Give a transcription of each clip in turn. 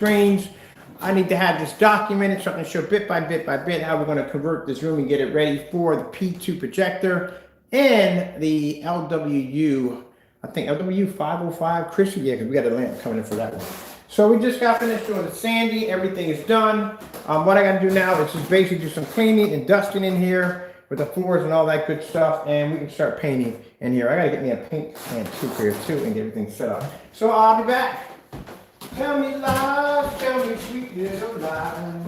screens. I need to have this documented so I can show bit by bit how we're going to convert this room and get it ready for the P2 projector and the LWU, I think LW 505 Christian, yeah, because we got a lamp coming in for that one. So we just got finished doing the sanding, everything is done. What I got to do now is just basically do some cleaning and dusting in here with the floors and all that good stuff, and we can start painting in here. I got to get me a paint can tube here too and get everything set up. So I'll be back. Tell me lies, tell me sweet little lies.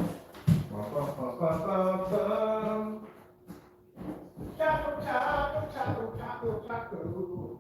Taco, taco, taco, taco, taco.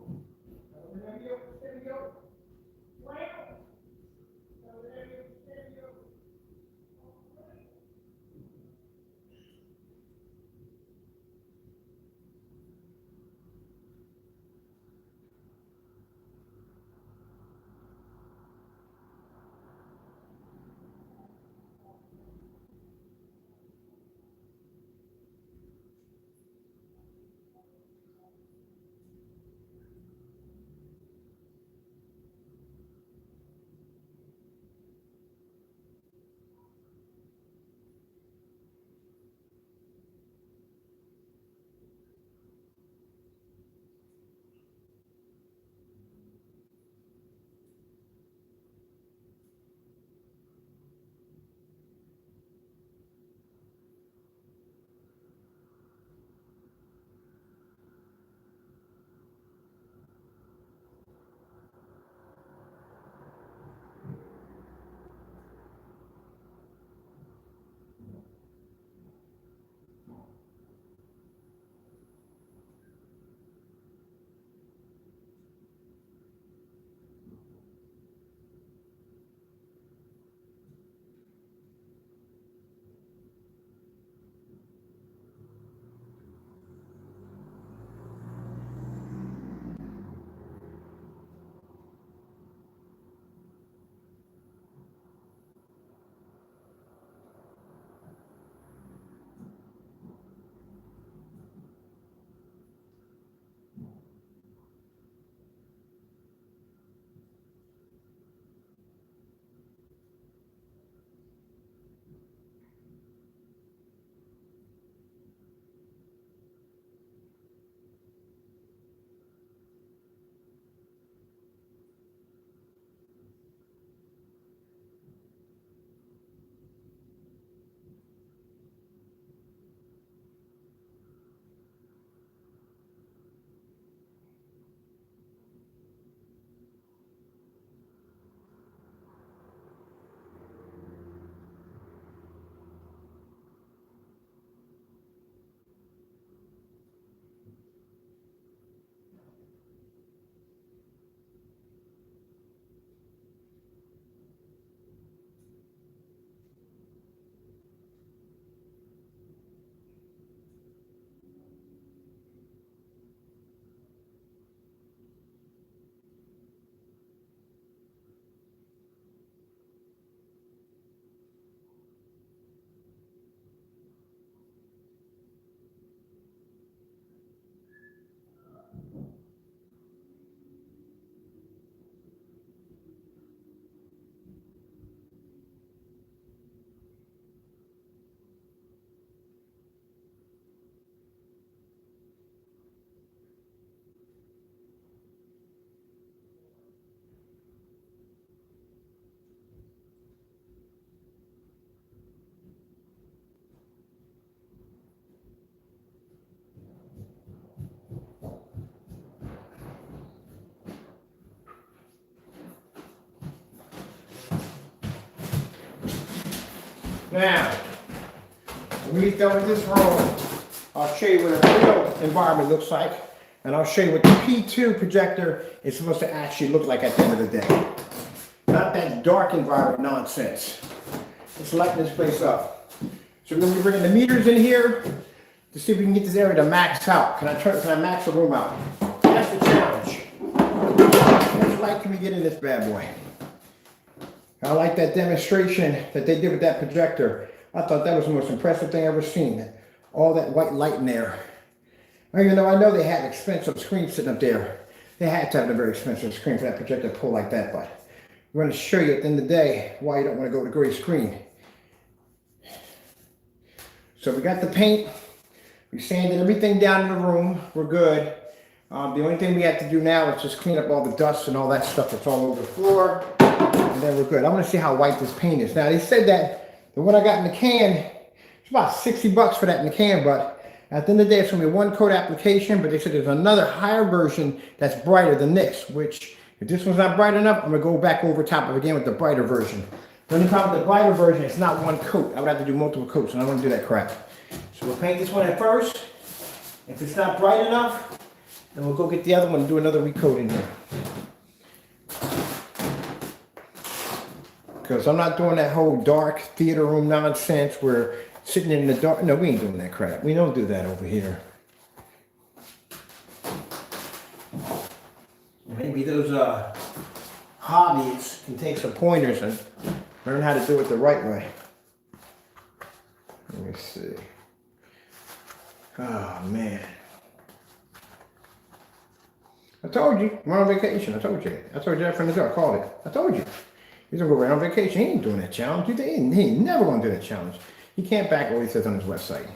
Now, when we go in this room, I'll show you what a real environment looks like, and I'll show you what the P2 projector is supposed to actually look like at the end of the day. Not that dark environment nonsense. Let's lighten this place up. So we're going to be bringing the meters in here to see if we can get this area to max out. Can I max the room out? That's the challenge. How much light can we get in this bad boy? I like that demonstration that they did with that projector. I thought that was the most impressive thing I've ever seen. All that white light in there. Even though I know they had expensive screens sitting up there. They had to have a very expensive screen for that projector to pull like that, but I'm going to show you at the end of the day why you don't want to go to gray screen. So we got the paint. We sanded everything down in the room. We're good. The only thing we have to do now is just clean up all the dust and all that stuff that's all over the floor. And then we're good. I want to see how white this paint is. Now, they said that the one I got in the can, it's about 60 bucks for that in the can, but at the end of the day, it's going to be a one coat application, but they said there's another higher version that's brighter than this, which if this one's not bright enough, I'm going to go back over top of it again with the brighter version. The only problem with the brighter version, it's not one coat. I would have to do multiple coats, and I don't want to do that crap. So we'll paint this one at first. If it's not bright enough, then we'll go get the other one and do another recoat in here. Because I'm not doing that whole dark theater room nonsense where sitting in the dark. No, we ain't doing that crap. We don't do that over here. Maybe those hobbies can take some pointers and learn how to do it the right way. Let me see. Oh, man. I told you, we're on vacation. I told you. I told you that from the door. I called it. I told you. He's going to go around on vacation. He ain't doing that challenge. He ain't never going to do that challenge. He can't back what he says on his website.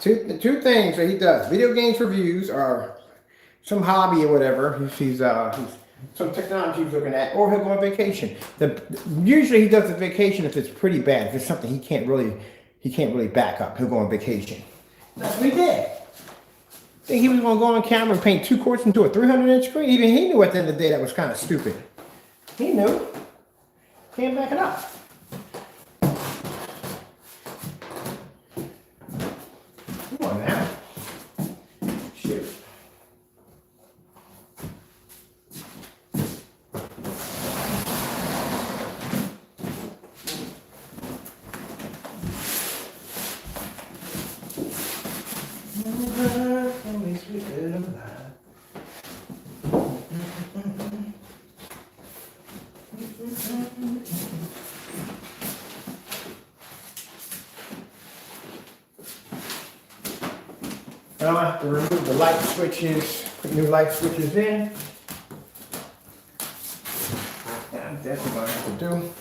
Two things that he does. Video games reviews or some hobby or whatever. He's some technology he's looking at. Or he'll go on vacation. Usually he does the vacation if it's pretty bad. If it's something he can't really back up. He'll go on vacation. That's what he did. Think he was going to go on camera and paint 2 quarts into a 300-inch screen? Even he knew at the end of the day that was kind of stupid. He knew. Can't back it up. Come on now. Shoot. Now I have to remove the light switches, put new light switches in. Yeah, that's what I have to do.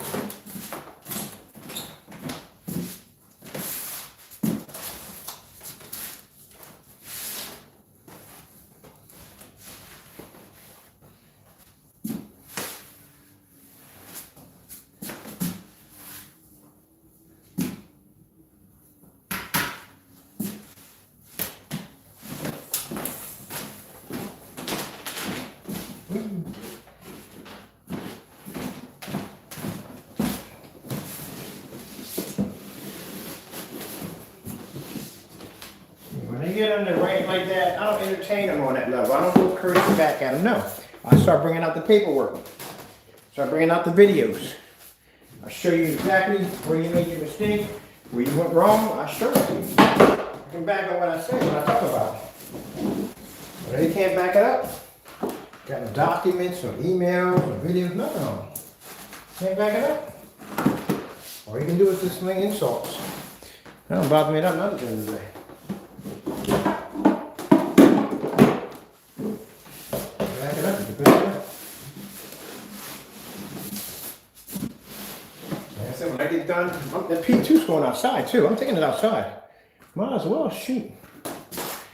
When they get under range like that, I don't entertain them on that level. I don't go cursing back at them. No. I start bringing out the paperwork. Start bringing out the videos. I show you exactly where you made your mistake, where you went wrong. I show you. I can back up what I say, what I talk about. But they can't back it up. Got no documents, no emails, no videos, nothing on them. Can't back it up. All you can do is just sling insults. That don't bother me that much at the end of the day. Back it up, you can back it up. Like I said, when I get done, the P2's going outside too. I'm taking it outside. Might as well, shoot.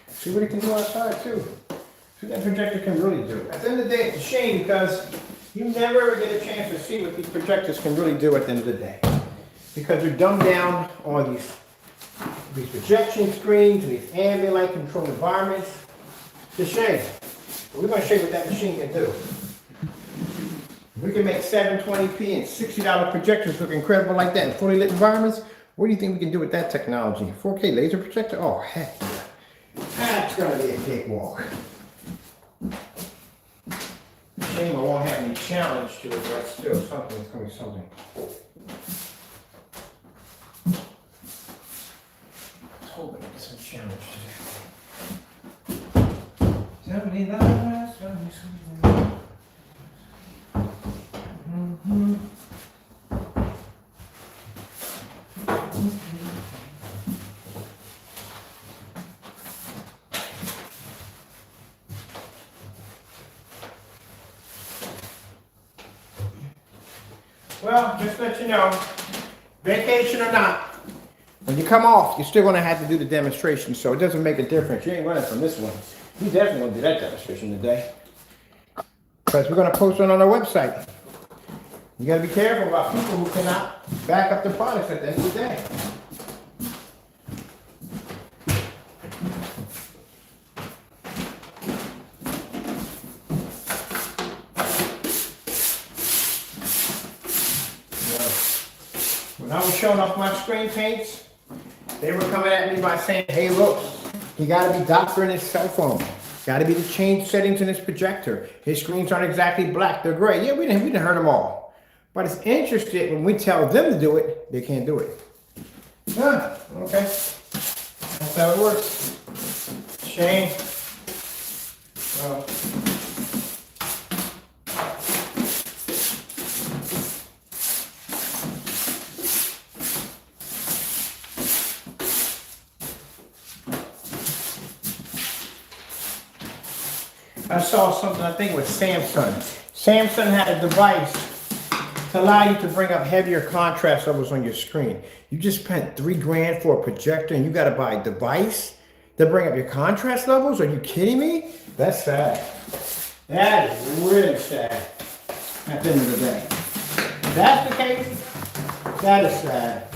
See what it can do outside too. See what that projector can really do. At the end of the day, it's a shame because you never get a chance to see what these projectors can really do at the end of the day. Because they're dumbed down on these projection screens and these ambient light controlled environments. It's a shame. But we're going to show you what that machine can do. We can make 720p and $60 projectors look incredible like that in fully lit environments. What do you think we can do with that technology? 4K laser projector? Oh, heck yeah. That's going to be a cakewalk. Shame I won't have any challenge to it, but still something. It's going to be something. I was hoping to get some challenge today. 79, 79. Well, just to let you know, vacation or not, when you come off, you're still gonna have to do the demonstration, so it doesn't make a difference. You ain't running from this one. You definitely gonna do that demonstration today. Because we're gonna post it on our website. You gotta be careful about people who cannot back up their products at the end of the day. When I was showing off my screen paints, they were coming at me by saying, hey, look, he got to be doctoring his cell phone. Got to be the change settings in his projector. His screens aren't exactly black, they're gray. Yeah, we didn't hurt them all. But it's interesting when we tell them to do it, they can't do it. Okay. That's how it works. Shame. Well. I saw something, I think it was Samsung. Samsung had a device to allow you to bring up heavier contrast levels on your screen. You just spent $3 grand for a projector and you gotta buy a device to bring up your contrast levels? Are you kidding me? That's sad. That is really sad at the end of the day. If that's the case, that is sad.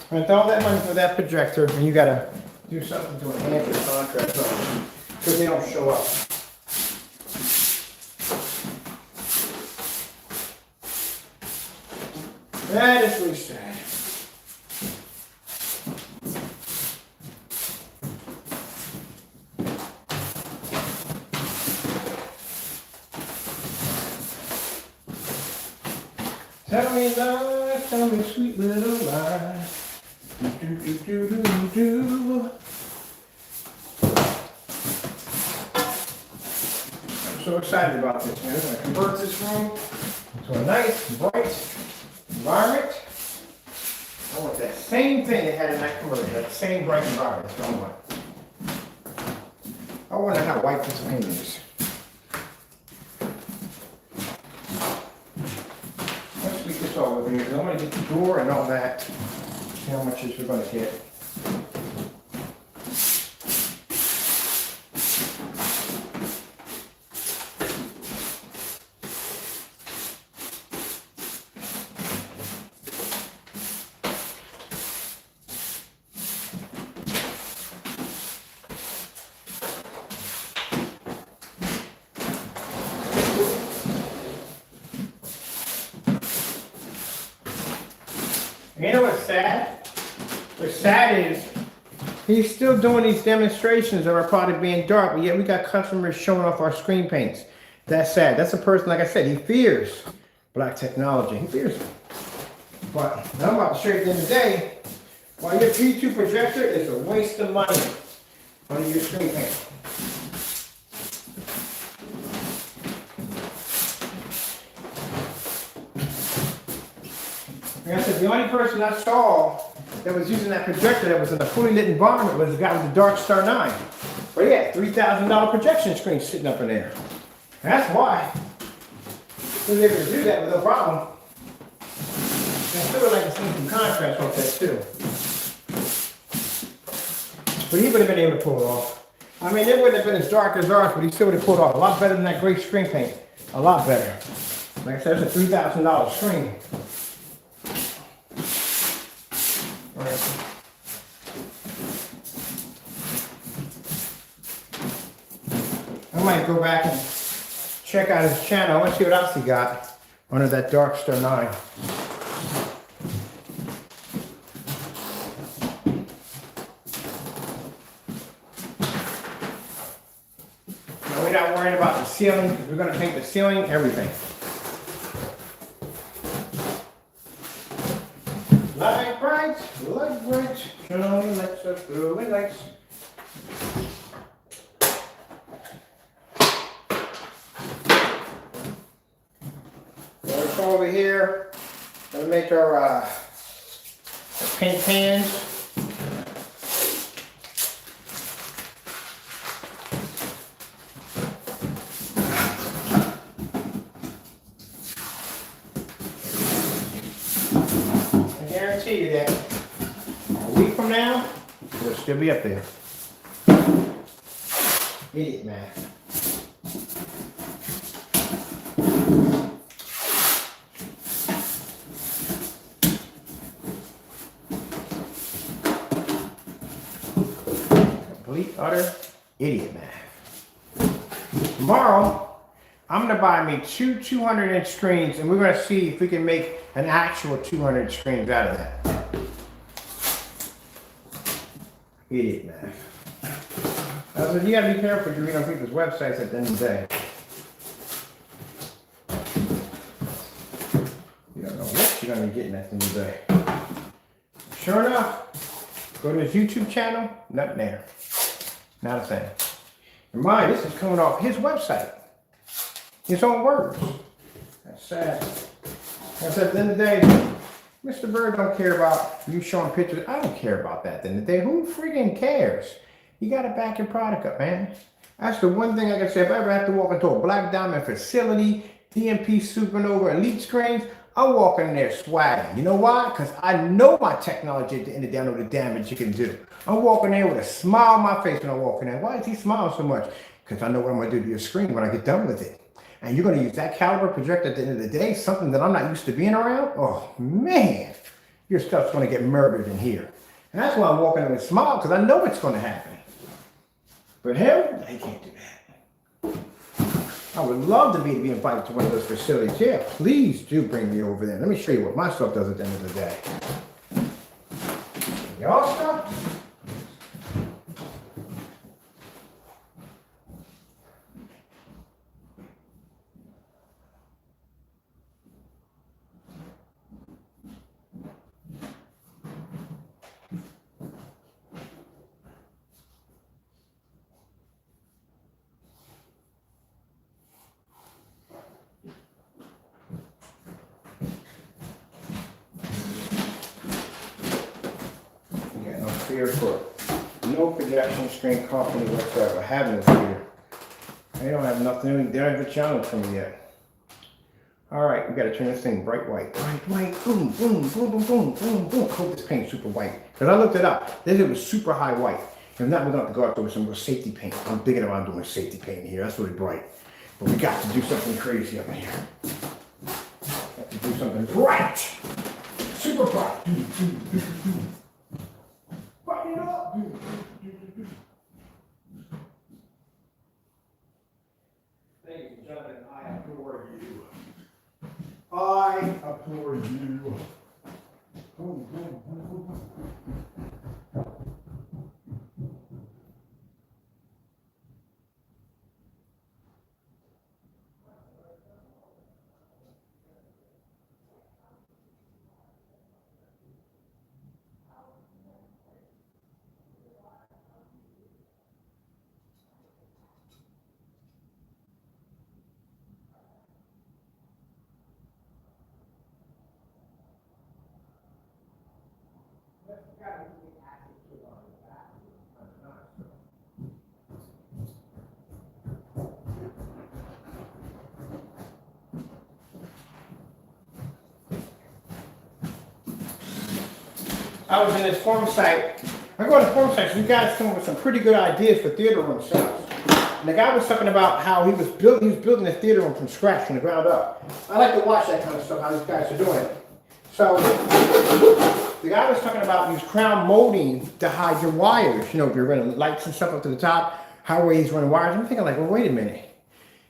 Spent all that money for that projector and you gotta do something to enhance your contrast levels because they don't show up. That is really sad. Tell me lies, tell me sweet little lies. Do, do, do, do, do, do. I'm so excited about this, man. I'm going to convert this room into a nice, bright environment. I want that same thing they had in that commercial, that same bright environment. That's what I want. I wonder how white this paint is. Let's speak this all over here because I want to get the door and all that. See how much this we're going to get. You know what's sad? What's sad is he's still doing these demonstrations of our product being dark, but yet we got customers showing off our screen paints. That's sad. That's a person, like I said, he fears black technology. He fears it. But I'm about to show you at the end of the day why your P2 projector is a waste of money on your screen paint. Like I said, the only person I saw that was using that projector that was in a fully lit environment was the guy with the Dark Star 9. But he had $3,000 projection screen sitting up in there. And that's why he was able to do that with no problem. And I still would like to see some contrast off that too. But he would have been able to pull it off. I mean, it wouldn't have been as dark as ours, but he still would have pulled it off a lot better than that gray screen paint. A lot better. Like I said, it's a $3,000 screen. I might go back and check out his channel. Let's see what else he got under that Dark Star 9. Now we're not worrying about the ceiling because we're going to paint the ceiling, everything. Light bright, show me lights up through the lights. Let's come over here and make our paint pans. guarantee you that a week from now, it'll still be up there. Idiot, man. Complete, utter idiot, man. Tomorrow, I'm gonna buy me two 200-inch screens, and we're gonna see if we can make an actual 200 screens out of that. Idiot, man. You gotta be careful if you read on people's websites at the end of the day. You don't know what you're gonna be getting at the end of the day. Sure enough, go to his YouTube channel, nothing there. Not a thing. And mind, this is coming off his website. His own words. That's sad. That's at the end of the day, Mr. Bird don't care about you showing pictures. I don't care about that at the end of the day. Who freaking cares? You gotta back your product up, man. That's the one thing I can say. If I ever have to walk into a Black Diamond facility, DMP Supernova Elite screens, I'm walking in there swagging. You know why? Because I know my technology at the end of the day, I know the damage you can do. I'm walking there with a smile on my face when I walk in there. Why is he smiling so much? Because I know what I'm gonna do to your screen when I get done with it. And you're going to use that caliber projector at the end of the day, something that I'm not used to being around. Oh, man, your stuff's going to get murdered in here. And that's why I'm walking in with a smile, because I know it's going to happen. But him, he can't do that. I would love to be invited to one of those facilities. Yeah, please do bring me over there. Let me show you what my stuff does at the end of the day. Y'all stuff? Fear for no projection screen company whatsoever. I have no fear. They don't have nothing. They don't have a challenge for me yet. All right, we got to turn this thing bright white. Bright white. Boom, boom, boom, boom, boom, boom, boom. I hope this paint's super white. Because I looked it up. This was super high white. If not, we're going to have to go out there with some more safety paint. I'm thinking about doing safety paint here. That's really bright. But we got to do something crazy up in here. Got to do something bright. Super bright. Ladies and gentlemen, I adore you. I adore you. I was in this forum site. I go to forum sites, you guys come up with some pretty good ideas for theater room sets. And the guy was talking about how he was building a theater room from scratch, from the ground up. I like to watch that kind of stuff, how these guys are doing it. So the guy was talking about use crown molding to hide your wires. You know, if you're running lights and stuff up to the top, how he's running wires. I'm thinking like, well, wait a minute.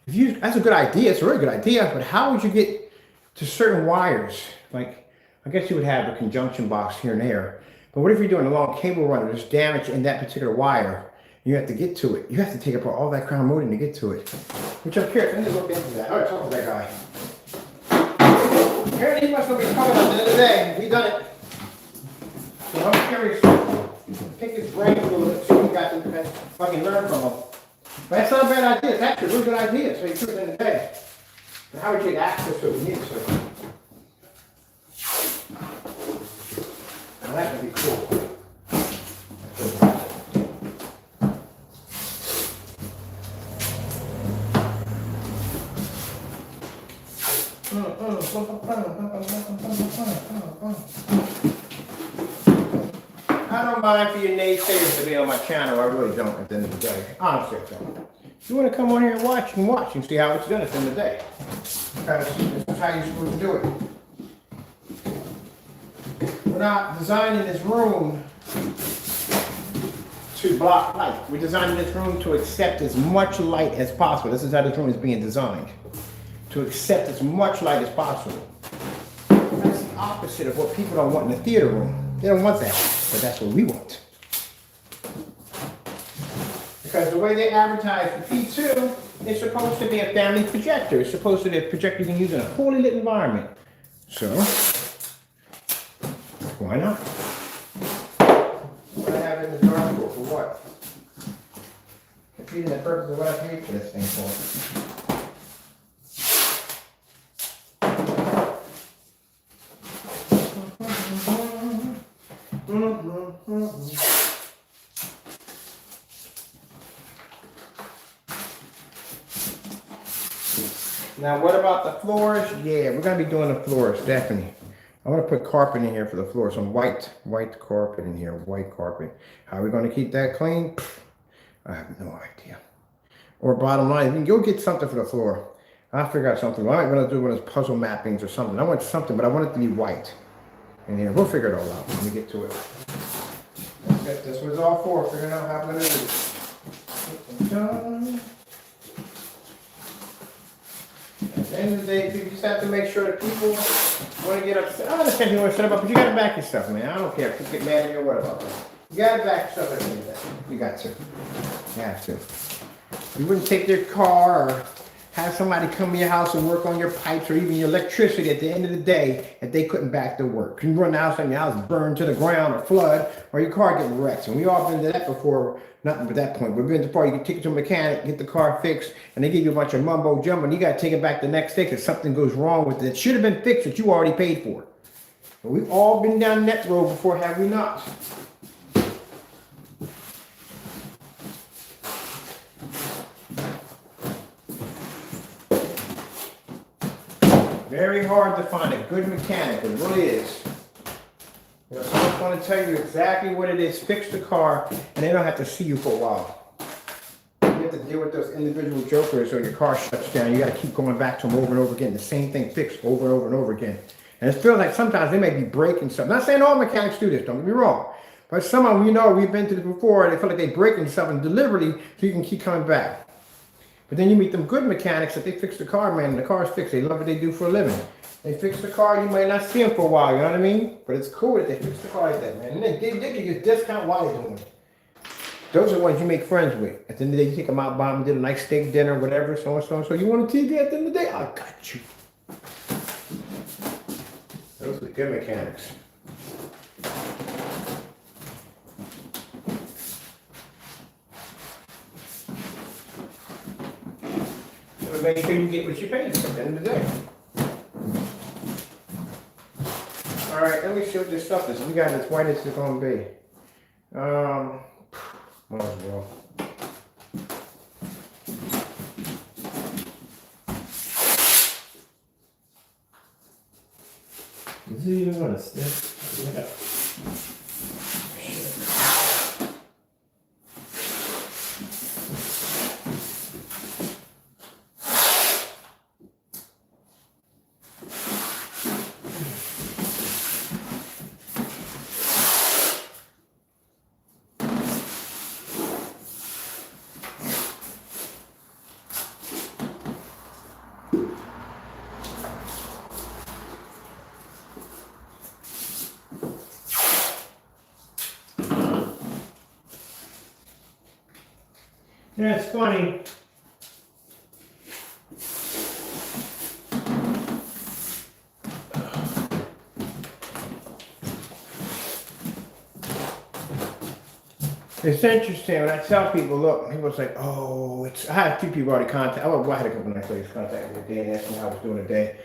That's a good idea. It's a really good idea. But how would you get to certain wires? Like, I guess you would have a conjunction box here and there. But what if you're doing a long cable run or there's damage in that particular wire? You have to get to it. You have to take apart all that crown molding to get to it. Which I'm curious. I need to look into that. All right, talk to that guy. Apparently he must not be coming at the end of the day. He done it. So I'm curious. Pick his brain a little bit, see what he got to if I can learn from him. But that's not a bad idea. It's actually a really good idea. So you do it in the day. But how would you get access to it? We need to. Now that would be cool. don't mind for your naysayers to be on my channel. I really don't at the end of the day. Honestly, I don't. If you want to come on here and watch and see how it's done at the end of the day. Because this is how you're supposed to do it. We're not designing this room to block light. We're designing this room to accept as much light as possible. This is how this room is being designed. To accept as much light as possible. That's the opposite of what people don't want in the theater room. They don't want that, but that's what we want. Because the way they advertise the P2, it's supposed to be a family projector. It's supposed to be a projector you can use in a fully lit environment. So, why not? What I have in the dark for what? Defeating the purpose of what I paid for this thing for. Now, what about the floors? Yeah, we're gonna be doing the floors, definitely. I'm gonna put carpet in here for the floor, some white carpet in here, white carpet. How are we gonna keep that clean? I have no idea. Or bottom line, we can go get something for the floor. I'll figure out something. I might want to do one of those puzzle mappings or something. I want something, but I want it to be white in here. We'll figure it all out when we get to it. That's it. That's what it's all for, figuring out how I'm gonna do it. At the end of the day, you just have to make sure that people want to get upset. I understand you want to set up, but you got to back yourself, man. I don't care if you get mad at me or what about that. You got to back yourself at the end of the day. You got to. You have to. You wouldn't take their car or have somebody come to your house and work on your pipes or even your electricity at the end of the day if they couldn't back their work. You run the house and your house burned to the ground or flood or your car getting wrecked. And we all been to that before, nothing but that point. We've been to the part you can take it to a mechanic, get the car fixed, and they give you a bunch of mumbo jumbo and you got to take it back the next day because something goes wrong with it. It should have been fixed that you already paid for. But we've all been down that road before, have we not? Very hard to find a good mechanic, it really is. You know, someone's going to tell you exactly what it is, fix the car, and they don't have to see you for a while. You have to deal with those individual jokers or your car shuts down. You got to keep going back to them over and over again, the same thing fixed over and over and over again. And it feels like sometimes they may be breaking something. Not saying all mechanics do this, don't get me wrong. But some of them, you know, we've been to this before, they feel like they're breaking something deliberately so you can keep coming back. But then you meet them good mechanics that they fix the car, man, and the car's fixed. They love what they do for a living. They fix the car, you might not see them for a while, you know what I mean? But it's cool that they fix the car like that, man. And they give you a discount while they're doing it. Those are the ones you make friends with. At the end of the day, you take them out, buy them, did a nice steak dinner, whatever, so and so and so. You want a TV at the end of the day? I got you. Those are the good mechanics. So make sure you get what you paid for at the end of the day. All right, let me see what this stuff is. We got as white as it's gonna be. Might as well. Is it even gonna stick? Yeah. Yeah, it's funny. It's interesting when I tell people, look, people's like, oh, I had a few people already contact. I had a couple nice ladies contact me today and asked me how I was doing today.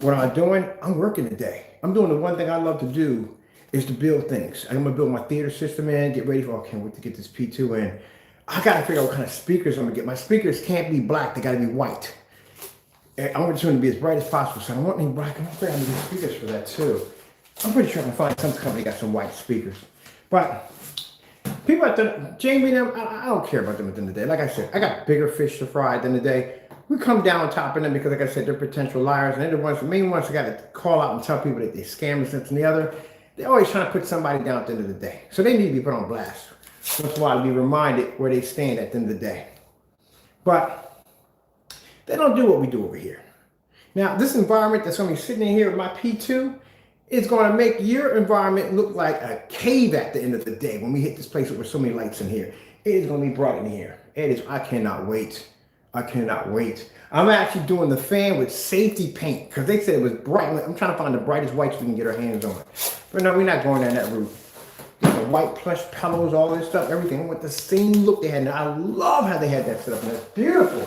What am I doing? I'm working today. I'm doing the one thing I love to do is to build things. I'm gonna build my theater system in, get ready for, I can't wait to get this P2 in. I gotta figure out what kind of speakers I'm gonna get. My speakers can't be black, they gotta be white. And I want them to be as bright as possible, so I don't want any black. I'm gonna figure out how to get speakers for that too. I'm pretty sure I can find some company got some white speakers. But people at the Jamie them, I don't care about them at the end of the day. Like I said, I got bigger fish to fry at the end of the day. We come down on top of them because, like I said, they're potential liars, and they're the main ones that got to call out and tell people that they scammers, this and the other. They're always trying to put somebody down at the end of the day. So they need to be put on blast. Once in a while to be reminded where they stand at the end of the day. But they don't do what we do over here. Now, this environment that's going to be sitting in here with my P2 is going to make your environment look like a cave at the end of the day when we hit this place with so many lights in here. It is going to be bright in here. It is. I cannot wait. I cannot wait. I'm actually doing the fan with safety paint because they said it was bright. I'm trying to find the brightest whites we can get our hands on. But no, we're not going down that route. The white plush pillows, all this stuff, everything with the same look they had. And I love how they had that set up. And that's beautiful.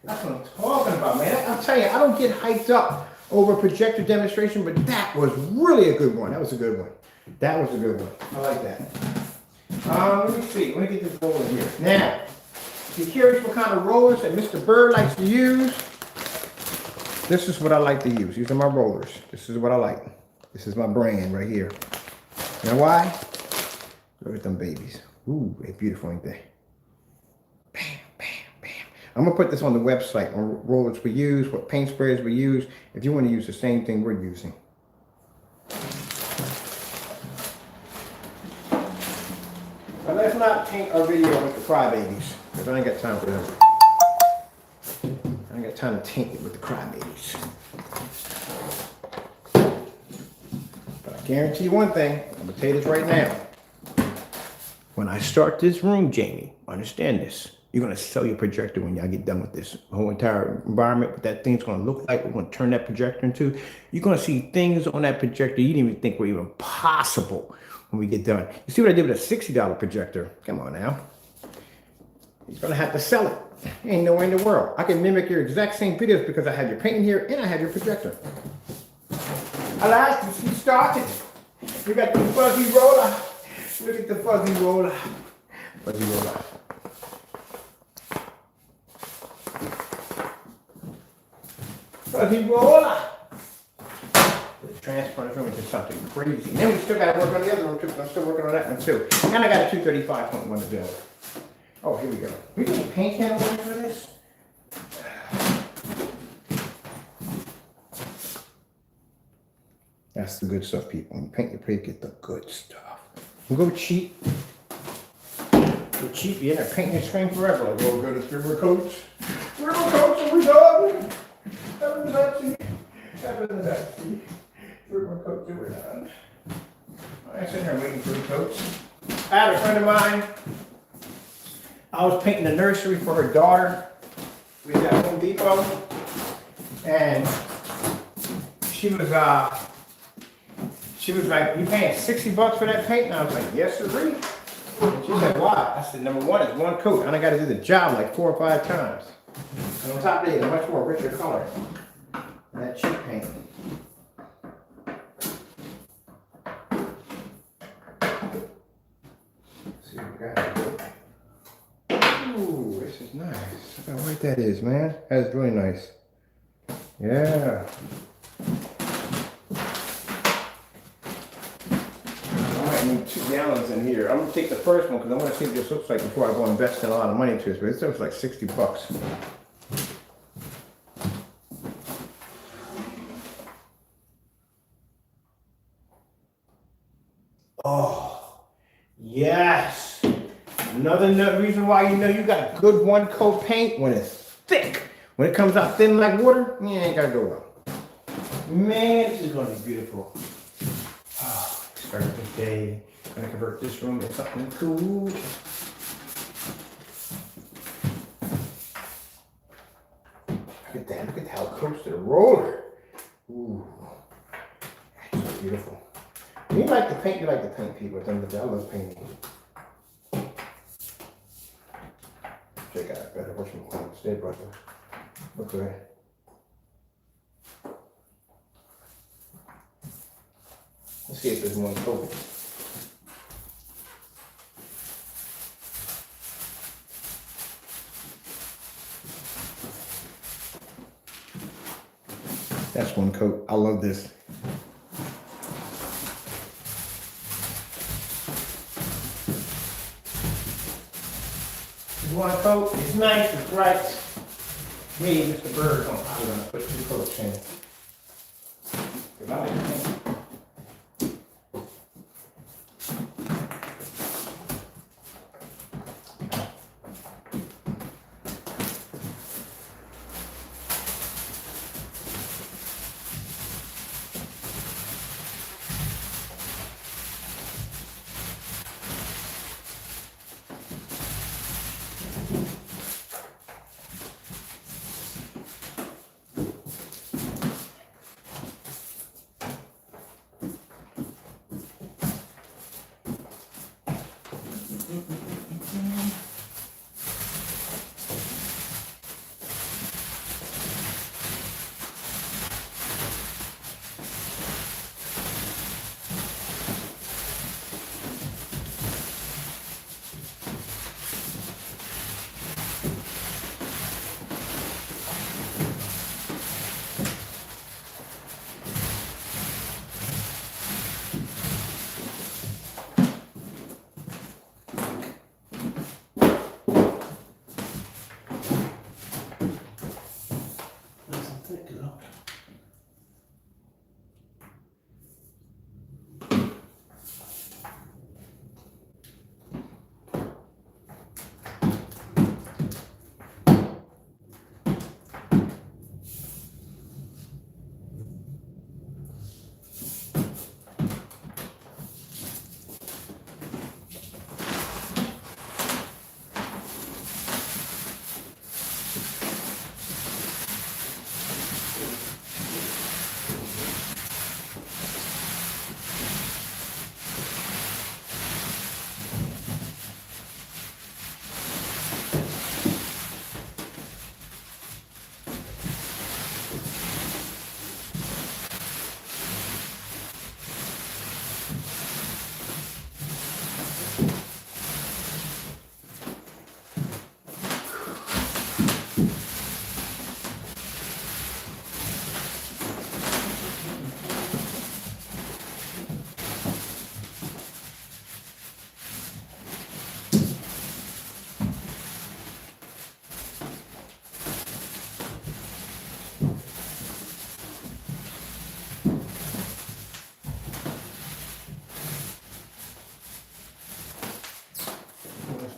That's what I'm talking about, man. I'm telling you, I don't get hyped up over a projector demonstration, but that was really a good one. That was a good one. That was a good one. I like that. Let me see. Let me get this roller here. Now, if you're curious what kind of rollers that Mr. Bird likes to use, this is what I like to use. These are my rollers. This is what I like. This is my brand right here. You know why? Look at them babies. Ooh, they're beautiful, ain't they? Bam, bam, bam. I'm going to put this on the website on rollers we use, what paint sprays we use, if you want to use the same thing we're using. But let's not paint our video with the crybabies, because I ain't got time for them. I ain't got time to taint it with the crybabies. But I guarantee you one thing, I'm going to tell you this right now. When I start this room, Jamie, understand this. You're going to sell your projector when y'all get done with this whole entire environment, what that thing's going to look like, we're going to turn that projector into. You're going to see things on that projector you didn't even think were even possible when we get done. You see what I did with a $60 projector? Come on now. You're going to have to sell it. Ain't nowhere in the world. I can mimic your exact same videos because I have your paint in here and I have your projector. Elitist, you started. You got the fuzzy roller. Look at the fuzzy roller. Fuzzy roller. Fuzzy roller. The transponder room is just something crazy. And then we still got to work on the other room too. I'm still working on that one too. And I got a 235.1 to build. Oh, here we go. We need a paint can for this. That's the good stuff, people. When you paint your plate, get the good stuff. You go cheap. Go cheap, you're in there painting your screen forever. Like, oh, go to river coats. River coats, are we done? Haven't touched. Haven't touched. River coats, are we done? I'm sitting here waiting for the coats. I had a friend of mine. I was painting the nursery for her daughter. We was at Home Depot. And she was like, you paying $60 for that paint? And I was like, yes, sir. She said, why? I said, number one, it's one coat, and I got to do the job like 4 or 5 times. And on top of it, it's a much more richer color than that cheap paint. Let's see what we got. Ooh, this is nice. Look how white that is, man. That is really nice. Yeah. I need 2 gallons in here. I'm gonna take the first one because I want to see what this looks like before I go invest a lot of money into this. But this looks like $60. Oh, yes. Another reason why you know you got good one coat paint when it's thick. When it comes out thin like water, you ain't gotta go well. Man, this is gonna be beautiful. Oh, start this day. I'm gonna convert this room into something cool. Look at that. Look at how close to the roller. Ooh, that's so beautiful. You like to paint, people. At the end of the day, I love painting. Check out better. What's your point? Stay, brother. Okay. Let's see if there's one coat. That's one coat. I love this. one coat. It's nice, it's bright. Me, Mr. Bird, I'm probably gonna put 2 coats in. 'Cause I like pink.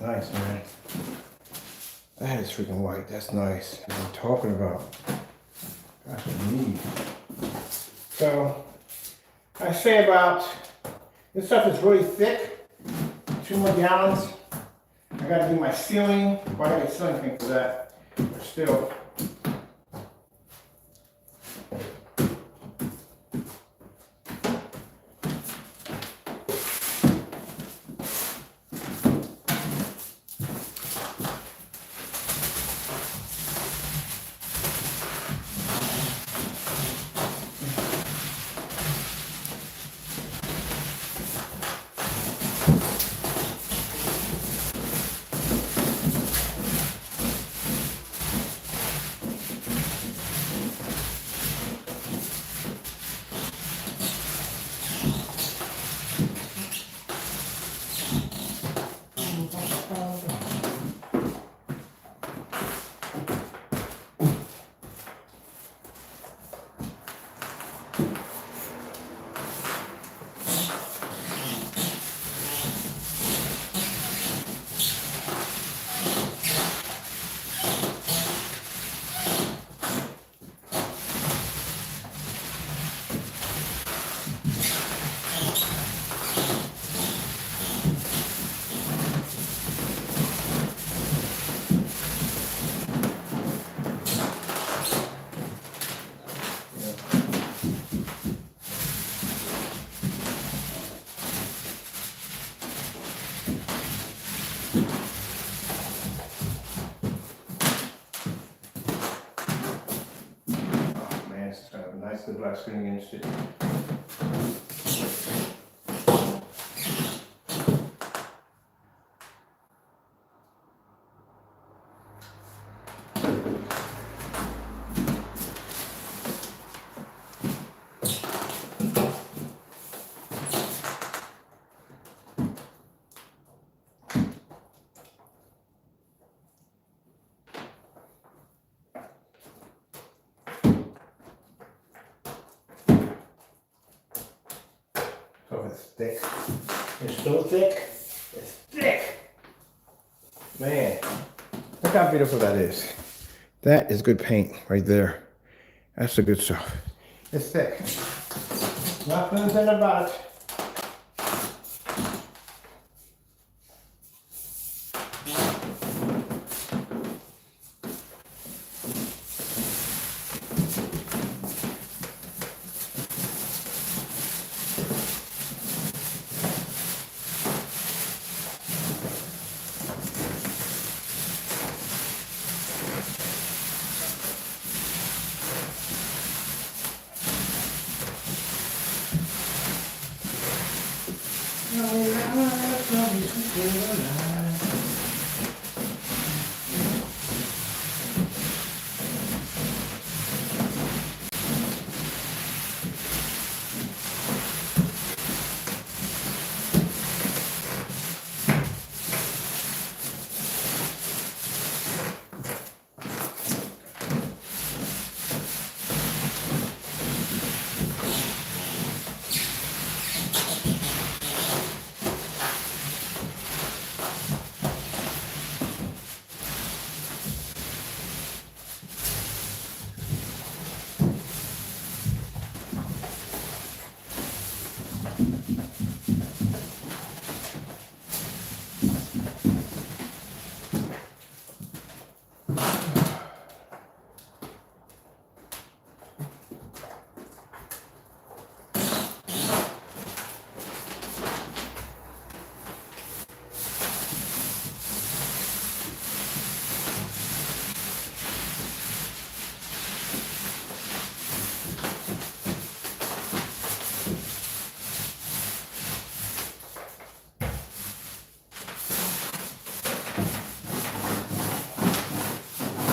Nice, man. That is freaking white. That's nice. What I'm talking about. That's what I need. So, I say about, this stuff is really thick. 2 more gallons. I gotta do my ceiling. Well, I gotta get ceiling paint for that. But still. The black screen against it. So it's thick. It's so thick. It's thick. Man, look how beautiful that is. That is good paint right there. That's the good stuff. It's thick. Nothing said about it.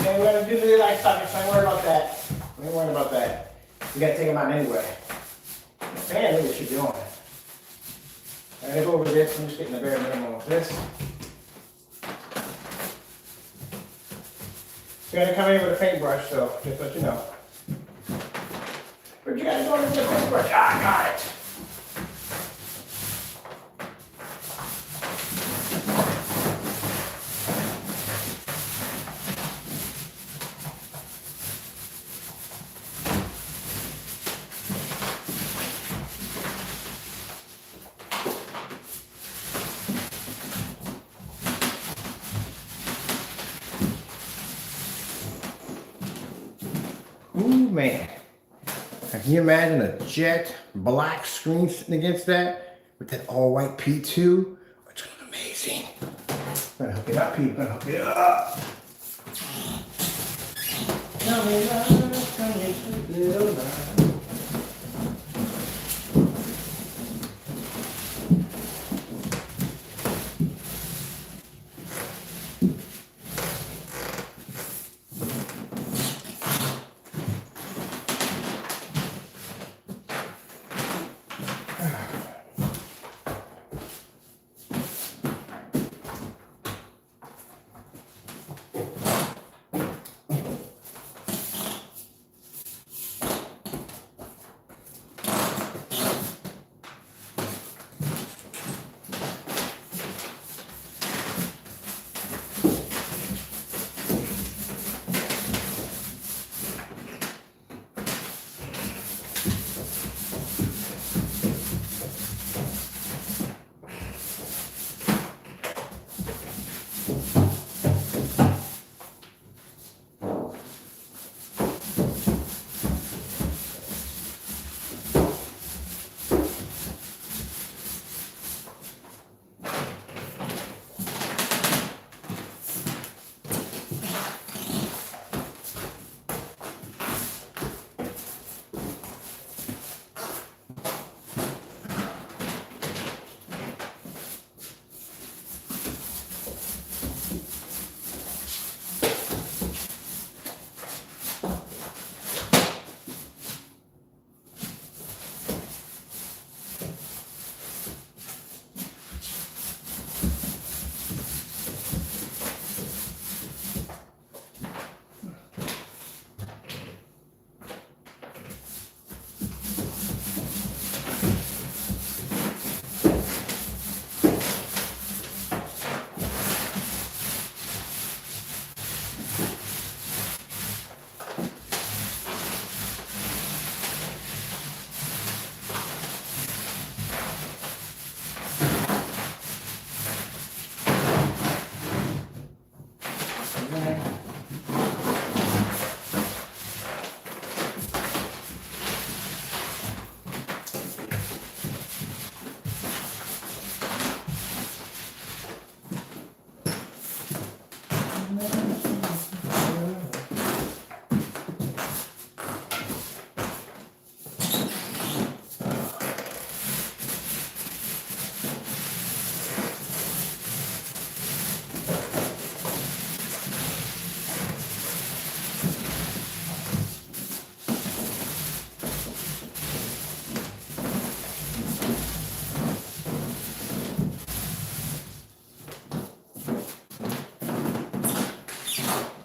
Okay, we're gonna do the light sockets. Don't worry about that. Don't worry about that. You gotta take them out anyway. Man, look what you're doing. I'm gonna go over this. I'm just getting the bare minimum of this. You gotta come in with a paintbrush, so just let you know. But you gotta go in with a paintbrush. Ah, I got it. Ooh, man. Now, can you imagine a jet black screen sitting against that with that all white P2? It's gonna look amazing. I'm gonna hook it up, P. I'm gonna hook it up. Tell me love, tell me sweet little love.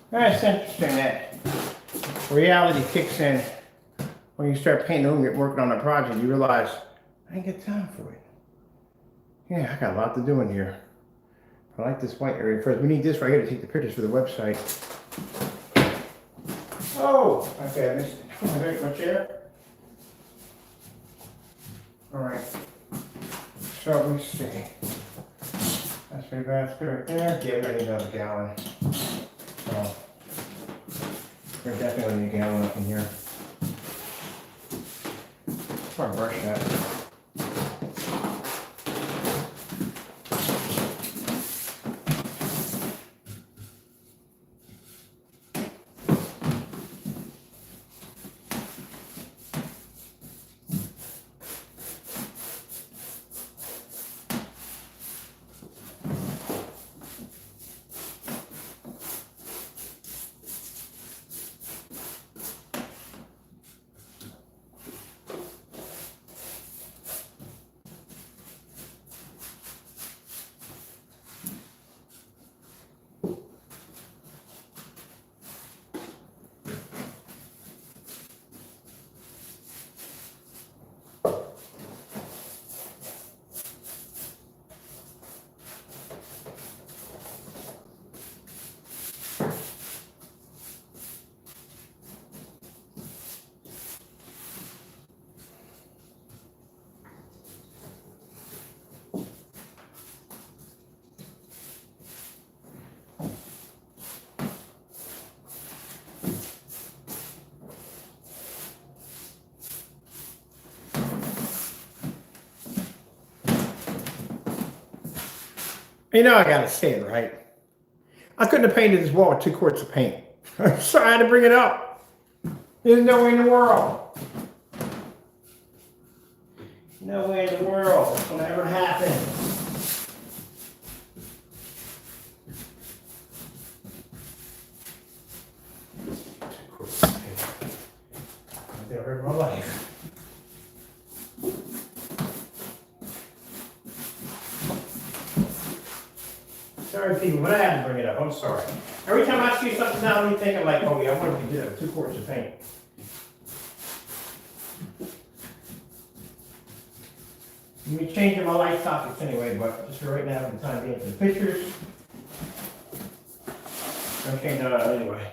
That's interesting that reality kicks in when you start painting a room, get working on a project, you realize, I ain't got time for it. Yeah, I got a lot to do in here. I like this white area first. We need this right here to take the pictures for the website. Oh, okay, I missed it. I got my chair. All right. So we see. That's pretty bad. That's good right there. Yeah, we're gonna need another gallon. So we're definitely gonna need a gallon up in here. Try to brush that. You know I gotta say it, right? I couldn't have painted this wall with 2 quarts of paint. So I had to bring it up. There's no way in the world. No way in the world it's gonna ever happen. I've never heard in my life. Sorry, people, but I had to bring it up. I'm sorry. Every time I see something now, I'm thinking like, oh yeah, I wonder if we did it with 2 quarts of paint. I'm gonna be changing my light sockets anyway, but just for right now, for the time being, for the pictures, I'm gonna change that out anyway.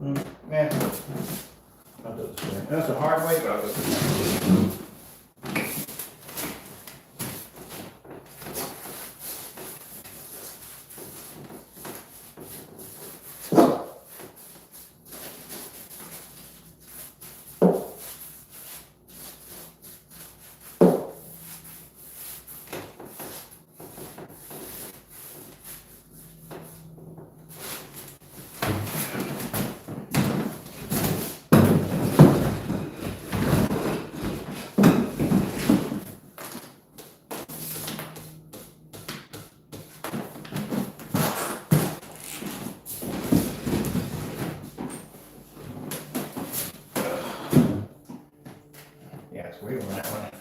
Yeah, I'll do the same. that's a hard way, but I'll do it. Yeah, it's weird on that one.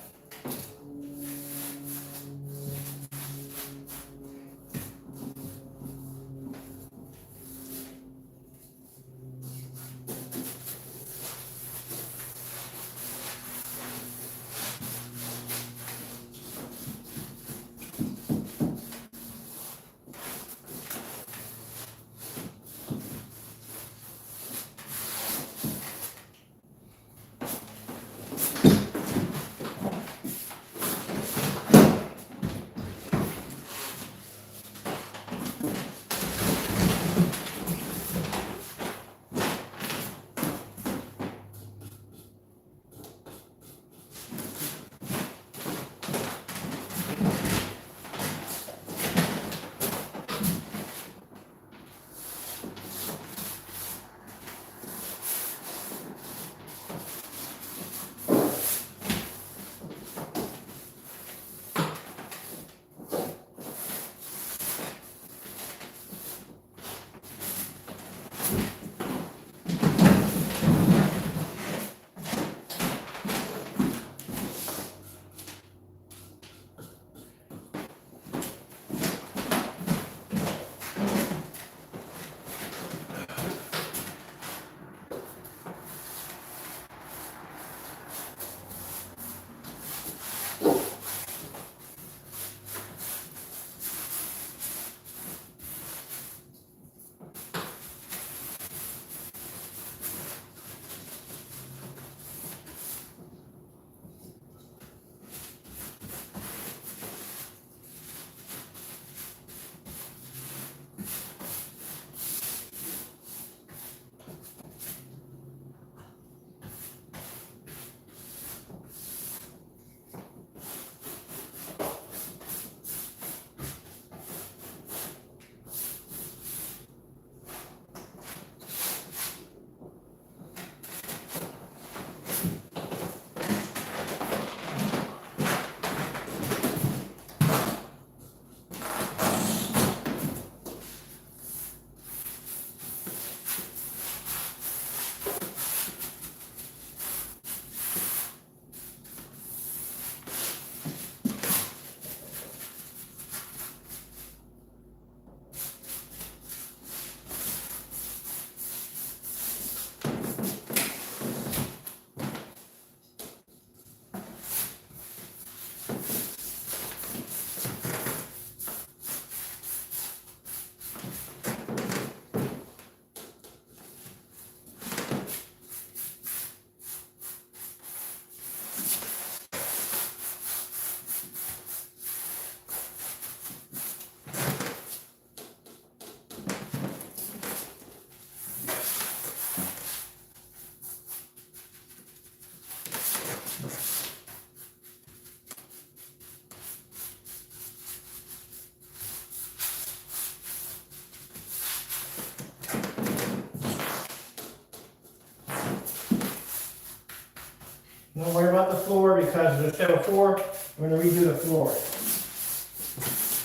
Don't worry about the floor because there's still four. We're gonna redo the floor.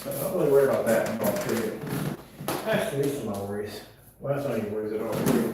I'm not really worried about that. I'm going through it. Actually, these are my worries. Well, that's not any worries at all.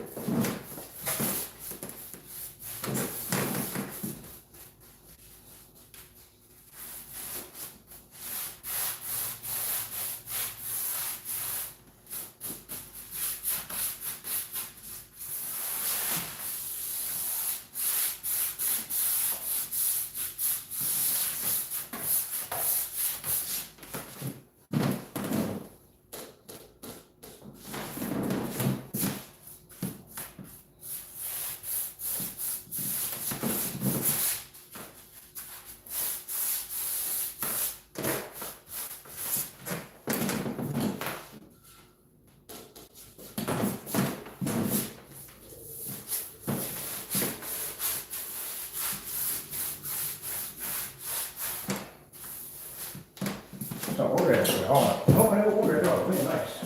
It's not organized at all. Oh, I don't order it all. Very nice.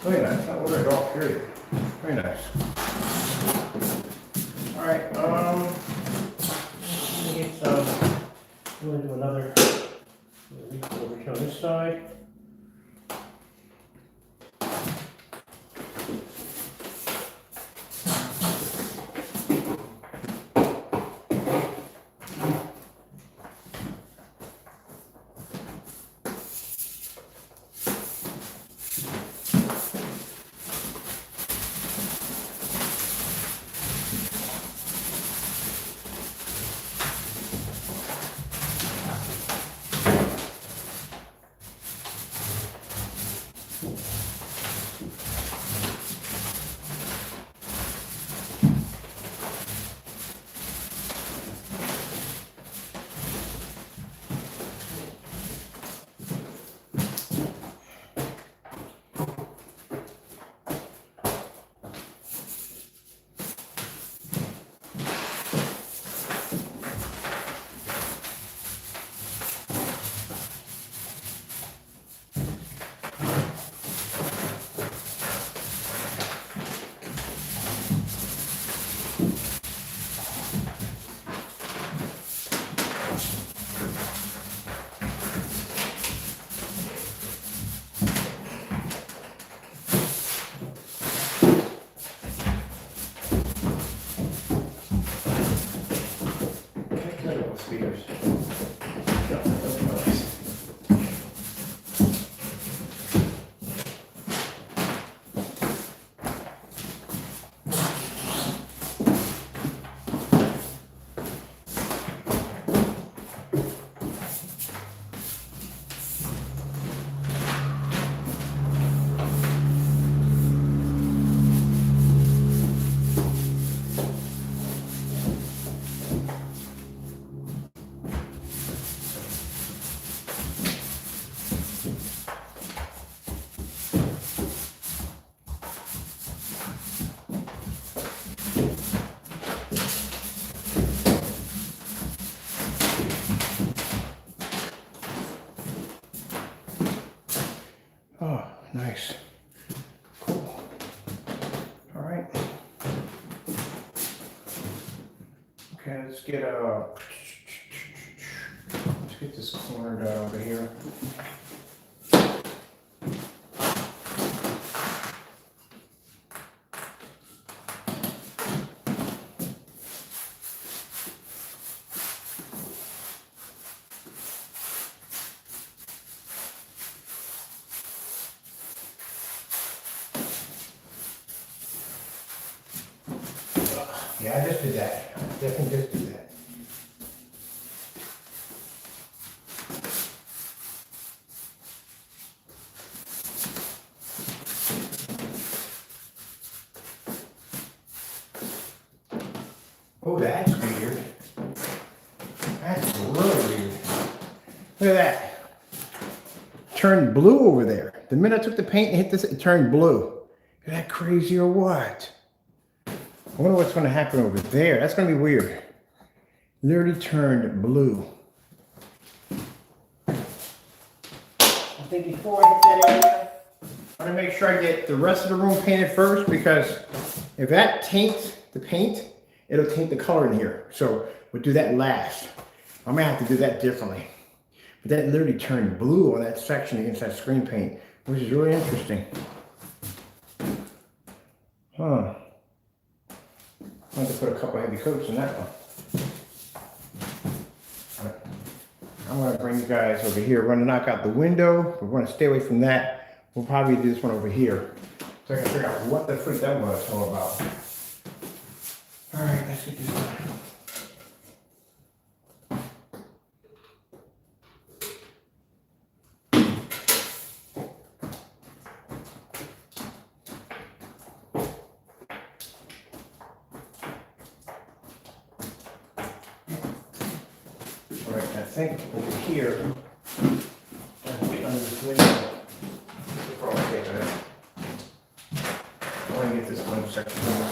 Very nice. Not order at all, period. Very nice. All right, let me get some. I'm going to do another over here on this side. Speakers. Oh, nice. Cool. All right. Okay, let's get this corner down over here. Yeah, I just did that. I definitely just did that. Oh, that's weird. That's really weird. Look at that. Turned blue over there. The minute I took the paint and hit this, it turned blue. Is that crazy or what? I wonder what's going to happen over there. That's going to be weird. Literally turned blue. I think before I hit that area, I want to make sure I get the rest of the room painted first, because if that taints the paint, it'll taint the color in here. So we'll do that last. I might have to do that differently. But that literally turned blue on that section against that screen paint, which is really interesting. Huh. I have to put a couple heavy coats in that one. I'm going to bring you guys over here. We're going to knock out the window. We're going to stay away from that. We'll probably do this one over here, so I can figure out what the freak that was all about. All right, let's get this done. Right, I think over here, under this window, okay, I want to get this one section done.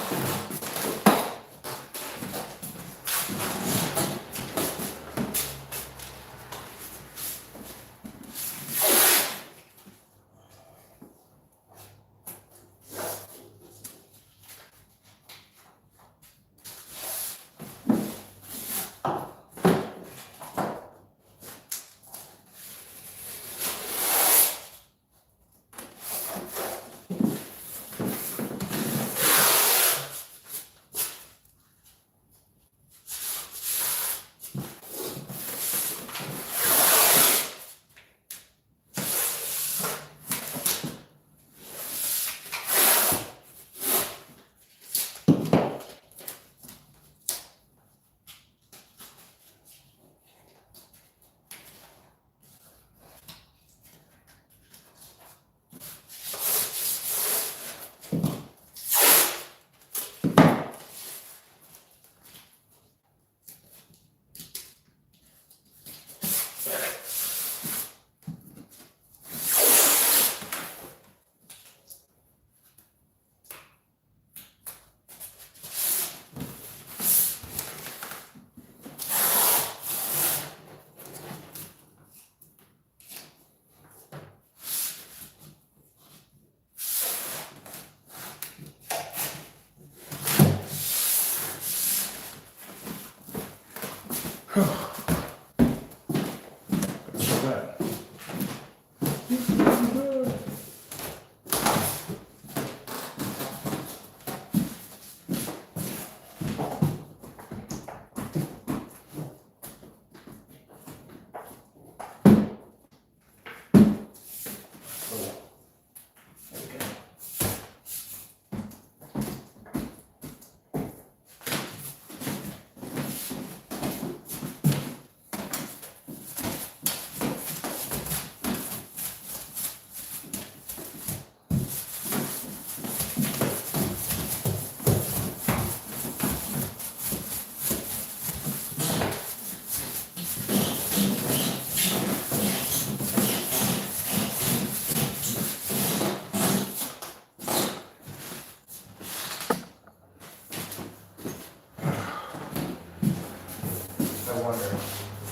I wonder,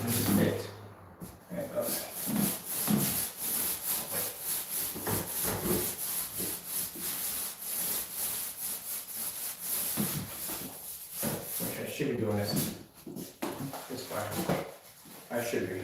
this is it. And, I should be doing this way. I should be.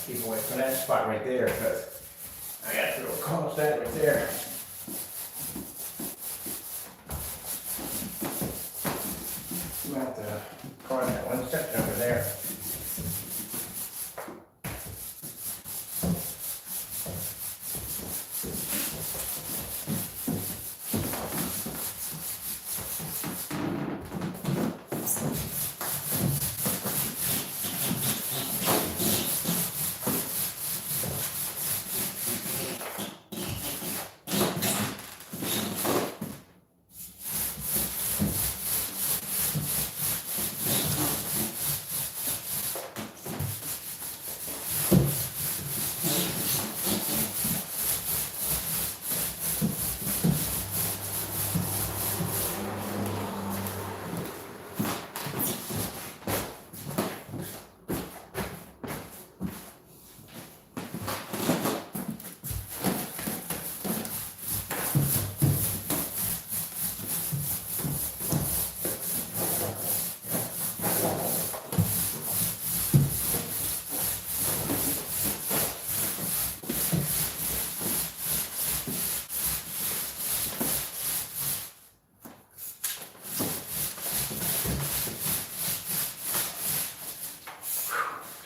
Keep away from that spot right there, because I got to close that right there. I'm going to have to call that one section over there.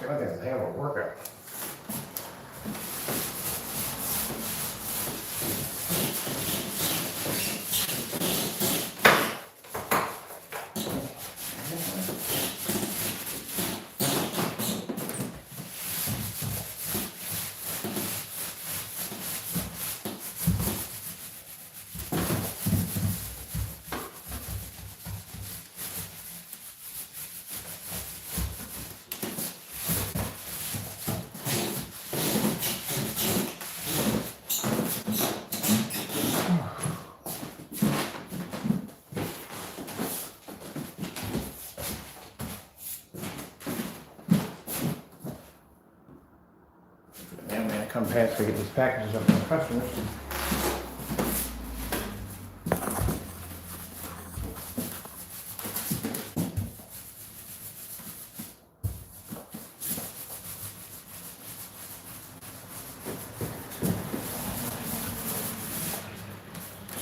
God, that's a hell of a workout. Yeah, man, I come past to get these packages up from customers.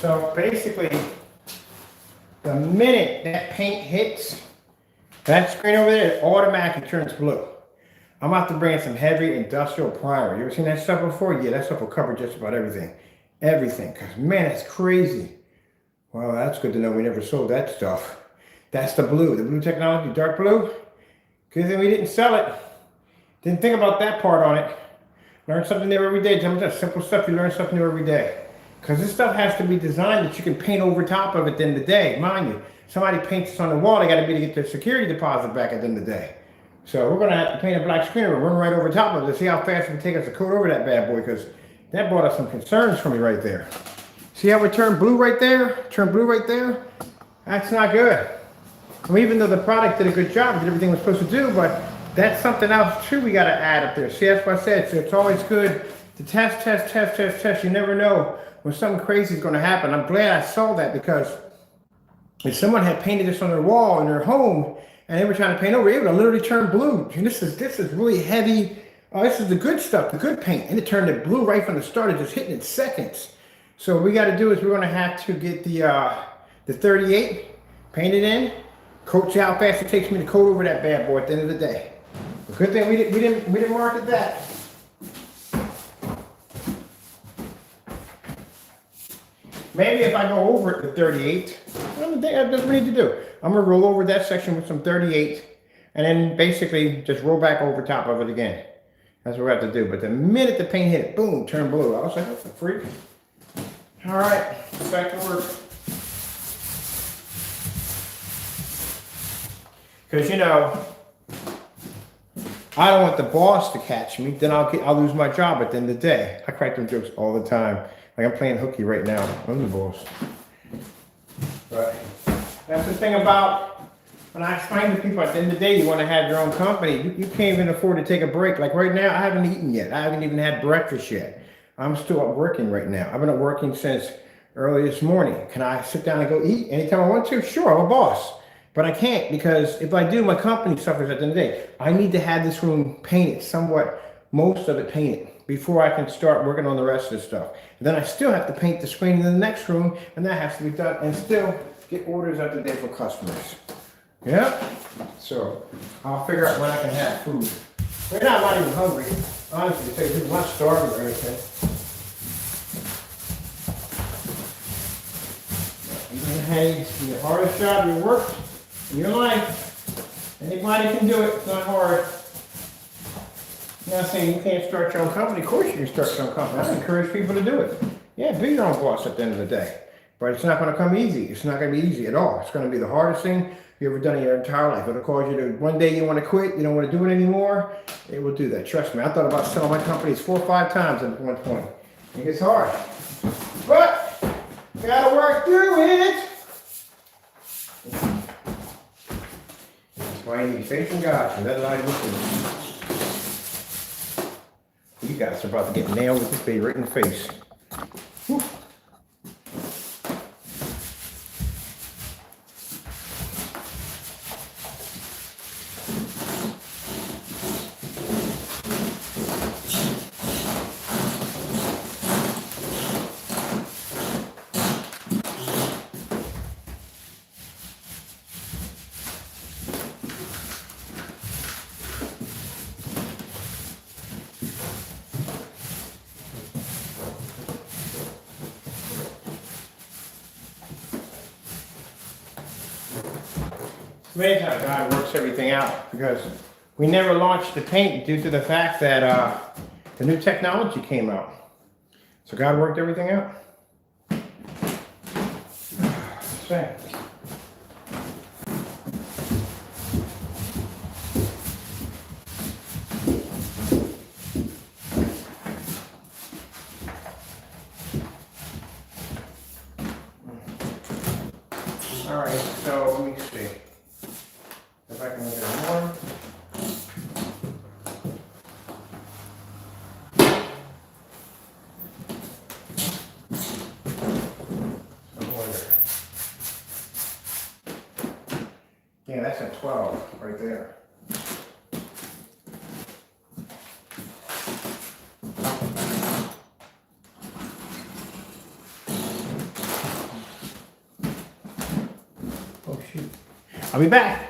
So basically, the minute that paint hits that screen over there, it automatically turns blue. I'm about to bring in some heavy industrial primer. You ever seen that stuff before? Yeah, that stuff will cover just about everything. Everything, because man, it's crazy. Well, that's good to know we never sold that stuff. That's the blue technology, dark blue. Because then we didn't sell it. Didn't think about that part on it. Learn something new every day. Some of that simple stuff, you learn something new every day. Because this stuff has to be designed that you can paint over top of it at the end of the day. Mind you, somebody paints this on the wall, they got to be to get their security deposit back at the end of the day. So we're going to have to paint a black screen and run right over top of it to see how fast it can take us to coat over that bad boy, because that brought us some concerns for me right there. See how it turned blue right there? Turned blue right there? That's not good. I mean, even though the product did a good job, did everything it was supposed to do, but that's something else too we got to add up there. See, that's what I said. So it's always good to test. You never know when something crazy is going to happen. I'm glad I saw that, because if someone had painted this on their wall in their home and they were trying to paint over, it would have literally turned blue. And this is really heavy. This is the good stuff, the good paint. And it turned it blue right from the start. It just hit in seconds. So what we got to do is we're going to have to get the 38, paint it in, coat you how fast it takes me to coat over that bad boy at the end of the day. The good thing we didn't market that. Maybe if I go over it to 38, that's what we need to do. I'm going to roll over that section with some 38 and then basically just roll back over top of it again. That's what we have to do. But the minute the paint hit it, boom, turned blue. I was like, that's a freak. All right, back to work. Because, you know, I don't want the boss to catch me. Then I'll lose my job at the end of the day. I crack them jokes all the time. Like I'm playing hooky right now. I'm the boss. But that's the thing about when I explain to people at the end of the day, you want to have your own company. You can't even afford to take a break. Like right now, I haven't eaten yet. I haven't even had breakfast yet. I'm still up working right now. I've been up working since early this morning. Can I sit down and go eat anytime I want to? Sure, I'm a boss. But I can't, because if I do, my company suffers at the end of the day. I need to have this room painted somewhat, most of it painted, before I can start working on the rest of the stuff. And then I still have to paint the screen in the next room, and that has to be done, and still get orders out the day for customers. Yeah? So I'll figure out when I can have food. Right now I'm not even hungry. Honestly, to tell you the truth, I'm not starving or anything. Hey, the hardest job you work in your life. Anybody can do it. It's not hard. I'm not saying you can't start your own company. Of course you can start your own company. I encourage people to do it. Yeah, be your own boss at the end of the day. But it's not going to come easy. It's not going to be easy at all. It's going to be the hardest thing you ever done in your entire life. It'll cause you to, one day you want to quit, you don't want to do it anymore. It will do that. Trust me. I thought about selling my companies 4 or 5 times at one point. It gets hard. But you got to work through it. That's why you need faith in God, and that lies with you. You guys are about to get nailed with this baby right in the face. Whew. amazing how God works everything out, because we never launched the paint due to the fact that the new technology came out. So God worked everything out. Same. All right, so let me see if I can look at more. Yeah, that's a 12 right there. Oh shoot. I'll be back.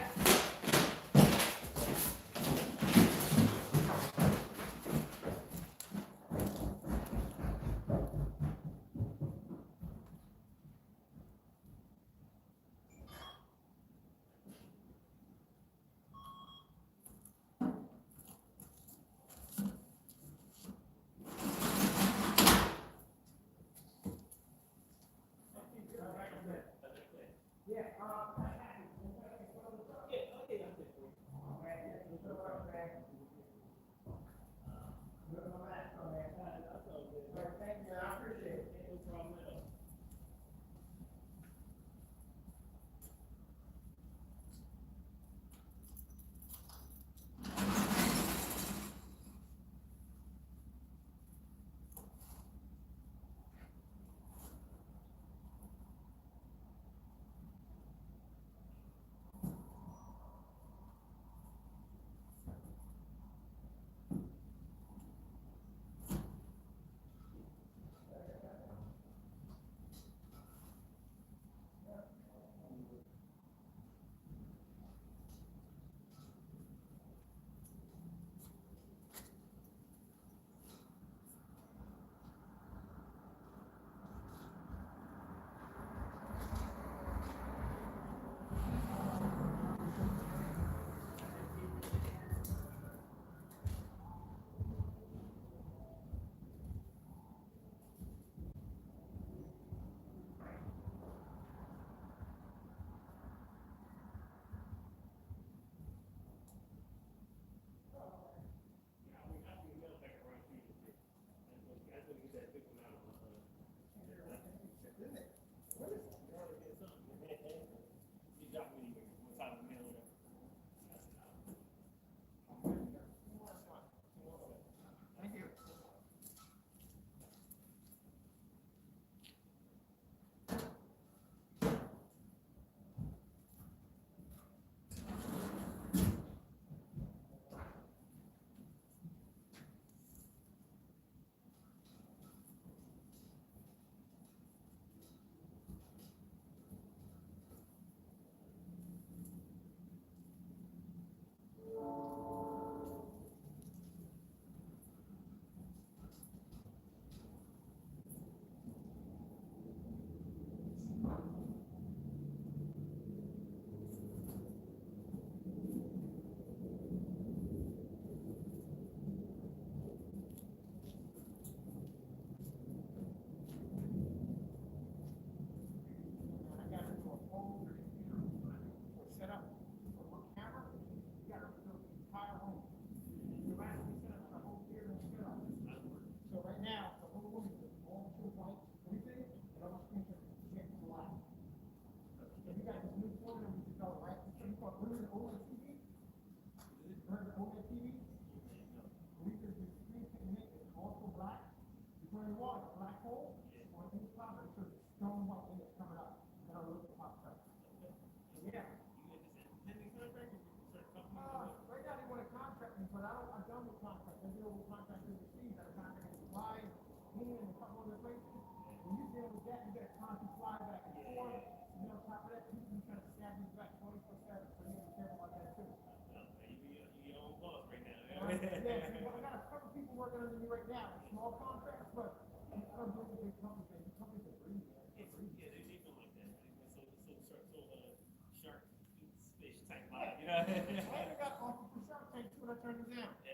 got offer for sure. Take two and I turn them down. Yeah,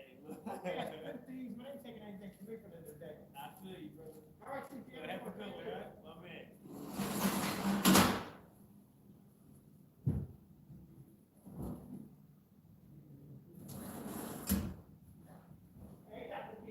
these, man, I ain't taking anything from me for the day. I feel you, brother. All right, CP. Have a good one, right? My man. Hey, Dr. P.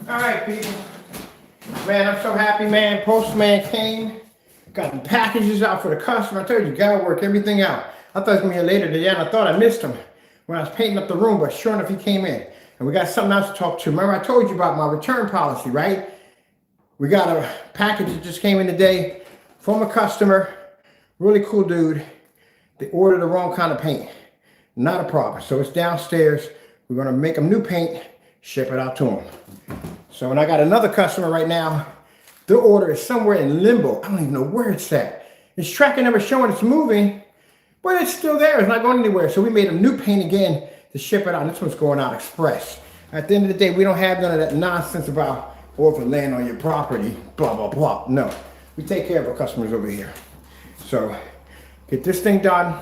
All right, people. Man, I'm so happy, man. Postman came, got the packages out for the customer. I told you, gotta work everything out. I thought he was gonna be here later today, and I thought I missed him when I was painting up the room, but sure enough, he came in. And we got something else to talk to. Remember, I told you about my return policy, right? We got a package that just came in today from a customer. Really cool dude. They ordered the wrong kind of paint. Not a problem. So it's downstairs. We're gonna make them new paint, ship it out to them. So when I got another customer right now, their order is somewhere in limbo. I don't even know where it's at. It's tracking number showing it's moving, but it's still there. It's not going anywhere. So we made a new paint again to ship it out. This one's going out express. At the end of the day, we don't have none of that nonsense about, or if it land on your property, blah, blah, blah. No, we take care of our customers over here. So get this thing done.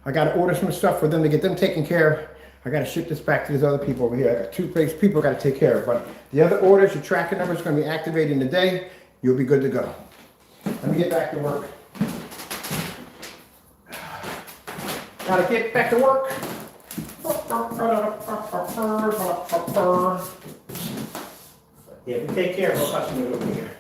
I got to order some stuff for them to get them taken care of. I got to ship this back to these other people over here. I got two people I got to take care of. But the other orders, your tracking number is going to be activated today. You'll be good to go. Let me get back to work. Got to get back to work. Yeah, we take care of our customers over here.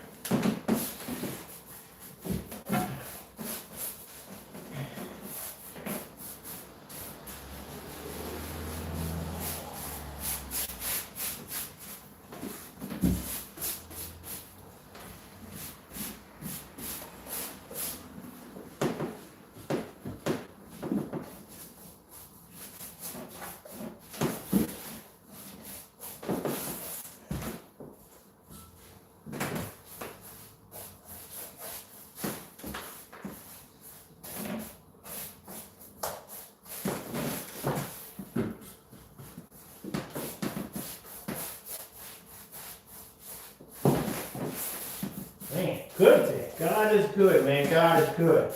Man, good day. God is good, man. God is good.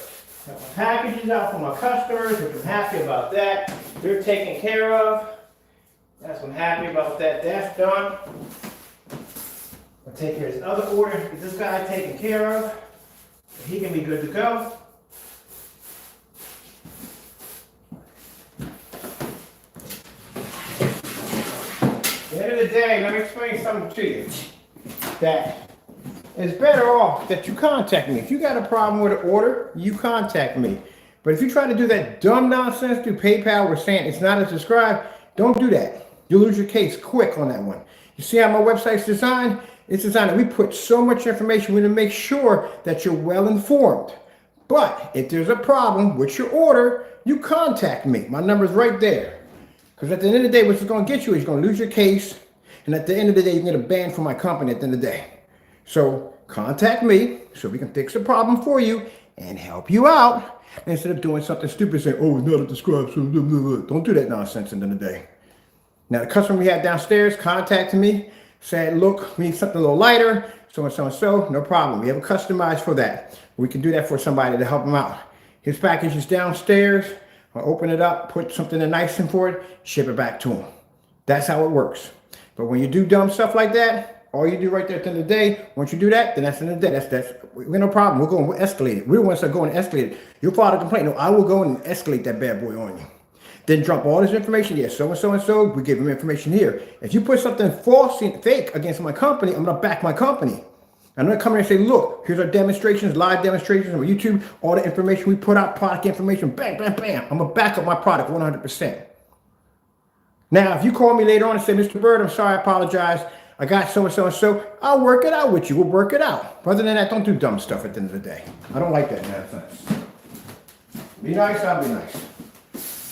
Got my packages out for my customers, which I'm happy about that. They're taken care of. That's I'm happy about that. That's done. I'll take care of this other order. Get this guy taken care of. He can be good to go. At the end of the day, let me explain something to you. That it's better off that you contact me. If you got a problem with an order, you contact me. But if you try to do that dumb nonsense through PayPal, we're saying it's not as described, don't do that. You'll lose your case quick on that one. You see how my website's designed? It's designed that we put so much information, we need to make sure that you're well informed. But if there's a problem with your order, you contact me. My number's right there. Because at the end of the day, what's going to get you is you're going to lose your case. And at the end of the day, you're going to get a ban from my company at the end of the day. So contact me so we can fix the problem for you and help you out instead of doing something stupid saying, oh, it's not described. So blah, blah, blah. Don't do that nonsense at the end of the day. Now, the customer we had downstairs contacted me. said, look, we need something a little lighter, so and so and so, no problem. We have a customized for that. We can do that for somebody to help him out. His package is downstairs. I'll open it up, put something nice in for it, ship it back to him. That's how it works. But when you do dumb stuff like that, all you do right there at the end of the day, once you do that, then that's the end of the day. We're no problem. We'll escalate it. We don't want to start going to escalate it. You'll file a complaint. No, I will go and escalate that bad boy on you. Then drop all this information. Yes, so and so and so. We give him information here. If you put something false and fake against my company, I'm gonna back my company. I'm gonna come here and say, look, here's our demonstrations, live demonstrations on YouTube, all the information we put out, product information, bam, bam, bam. I'm gonna back up my product 100%. Now, if you call me later on and say, Mr. Bird, I'm sorry, I apologize. I got so and so and so. I'll work it out with you. We'll work it out. But other than that, don't do dumb stuff at the end of the day. I don't like that nonsense. Be nice, I'll be nice.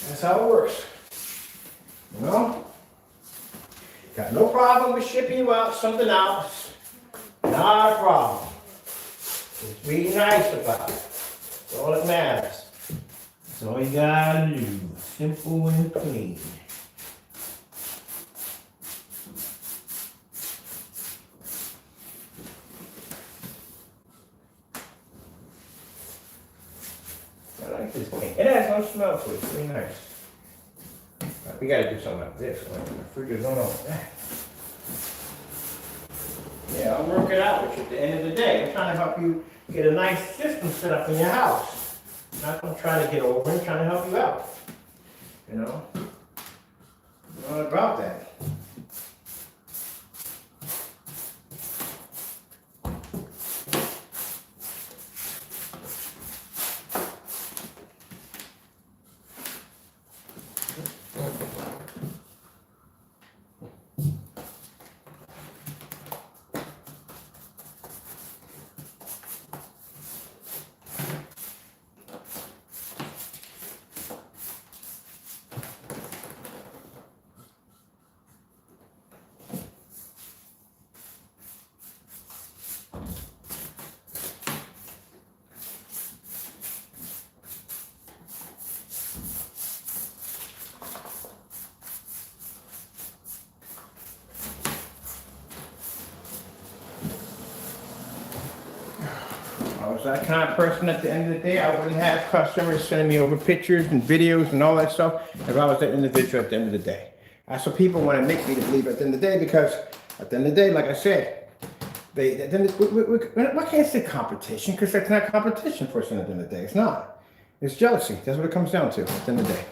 That's how it works. You know? Got no problem with shipping you out something else. Not a problem. Just be nice about it. That's all that matters. That's all you gotta do. Simple and clean. I like this paint. It has no smell to it. It's really nice. But we gotta do something like this. Like the fridge is on like that. Yeah, I'll work it out with you at the end of the day. I'm trying to help you get a nice system set up in your house. I'm not gonna try to get over and trying to help you out. You know? I'm not about that. I was that kind of person at the end of the day. I wouldn't have customers sending me over pictures and videos and all that stuff if I was that individual at the end of the day. That's what people want to make me to believe at the end of the day, because at the end of the day, like I said, I can't say competition, because that's not competition for us at the end of the day. It's not. It's jealousy. That's what it comes down to at the end of the day.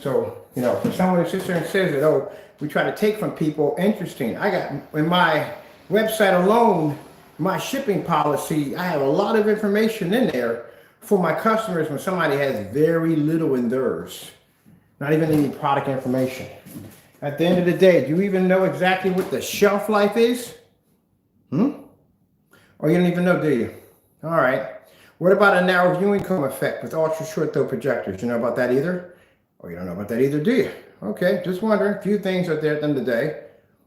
So, you know, for someone who sits there and says that, oh, we try to take from people, interesting. I got, in my website alone, my shipping policy, I have a lot of information in there for my customers when somebody has very little in theirs. Not even any product information. At the end of the day, do you even know exactly what the shelf life is? Or you don't even know, do you? All right. What about a narrow viewing cone effect with ultra short throw projectors? You know about that either? Or you don't know about that either, do you? Okay, just wondering. A few things out there at the end of the day.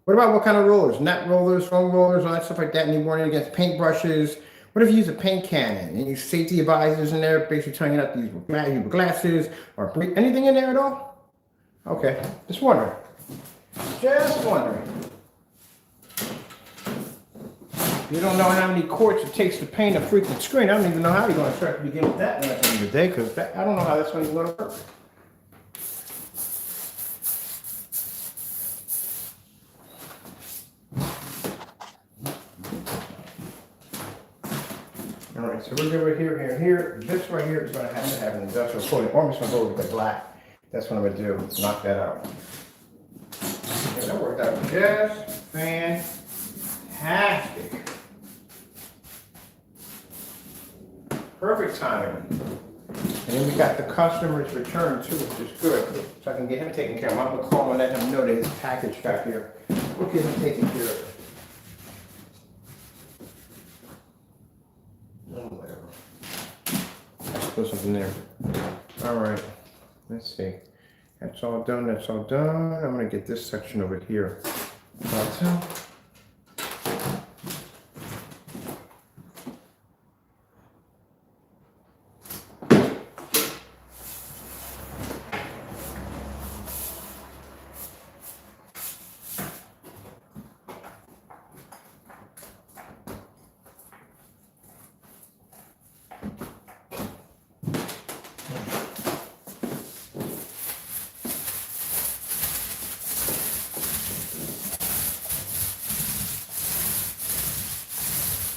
What about what kind of rollers? Net rollers, foam rollers, all that stuff like that. And you warning against paint brushes. What if you use a paint cannon and you use safety advisors in there, basically telling you not to use glasses or anything in there at all? Okay, just wondering. Just wondering. You don't know how many quarts it takes to paint a freaking screen. I don't even know how you're going to start to begin with that at the end of the day, because I don't know how that's going to work. All right, so we're going to here, here, here. This right here is going to have an industrial coating. Or I'm just going to go with the black. That's what I'm going to do. Knock that out. Okay, that worked out just fantastic. Perfect timing. And then we got the customer's return too, which is good. So I can get him taken care of. I'm going to call him and let him know that his package got here. We'll get him taken care of. Whatever. Let's put something there. All right. Let's see. That's all done. That's all done. I'm going to get this section over here.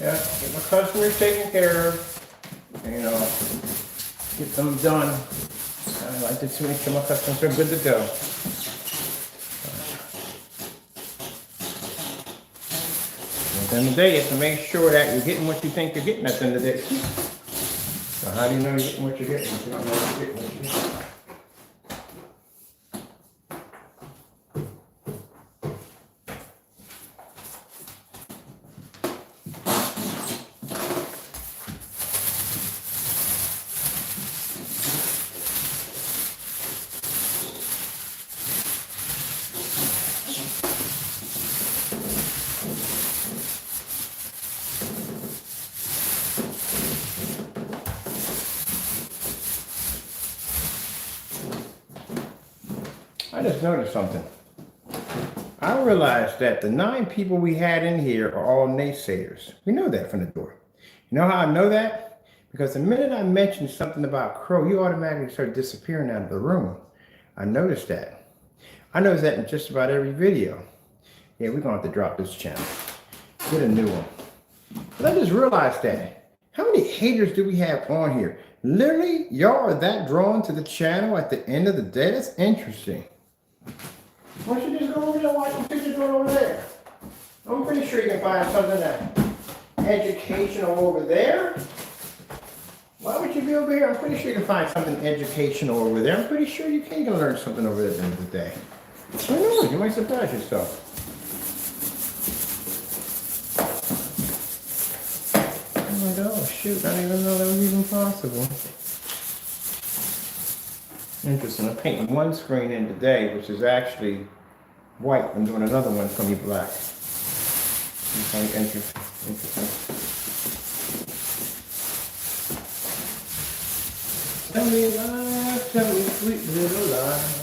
Yeah, get my customers taken care of. You know, get them done. I like to make sure my customers are good to go. At the end of the day, you have to make sure that you're getting what you think you're getting at the end of the day. So how do you know you're getting what you're getting if you don't know you're getting what you're getting? I just noticed something. I realized that the 9 people we had in here are all naysayers. We know that from the door. You know how I know that? Because the minute I mentioned something about Crow, you automatically start disappearing out of the room. I noticed that. I noticed that in just about every video. Yeah, we're going to have to drop this channel. Get a new one. But I just realized that. How many haters do we have on here? Literally, y'all are that drawn to the channel at the end of the day? That's interesting. Why don't you just go over there and watch the picture doing over there? I'm pretty sure you can find something that's educational over there. Why would you be over here? I'm pretty sure you can find something educational over there. I'm pretty sure you can learn something over there at the end of the day. Who knows? You might surprise yourself. Oh my God, shoot, I didn't even know that was even possible. Interesting. I'm painting one screen in today, which is actually white. I'm doing another one for me black. Okay, interesting. Tell me lies, tell me sweet little lies.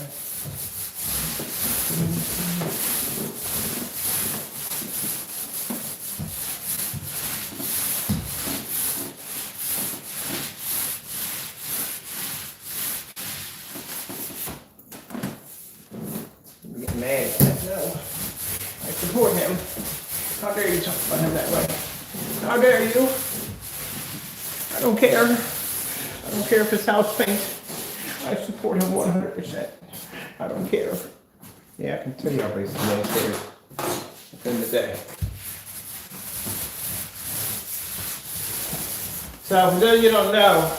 Mad. No. I support him. How dare you talk about him that way? How dare you? I don't care. I don't care if it's house paint. I support him 100%. I don't care. Yeah, I can tell you how basic naysayers at the end of the day. So for those of you who don't know,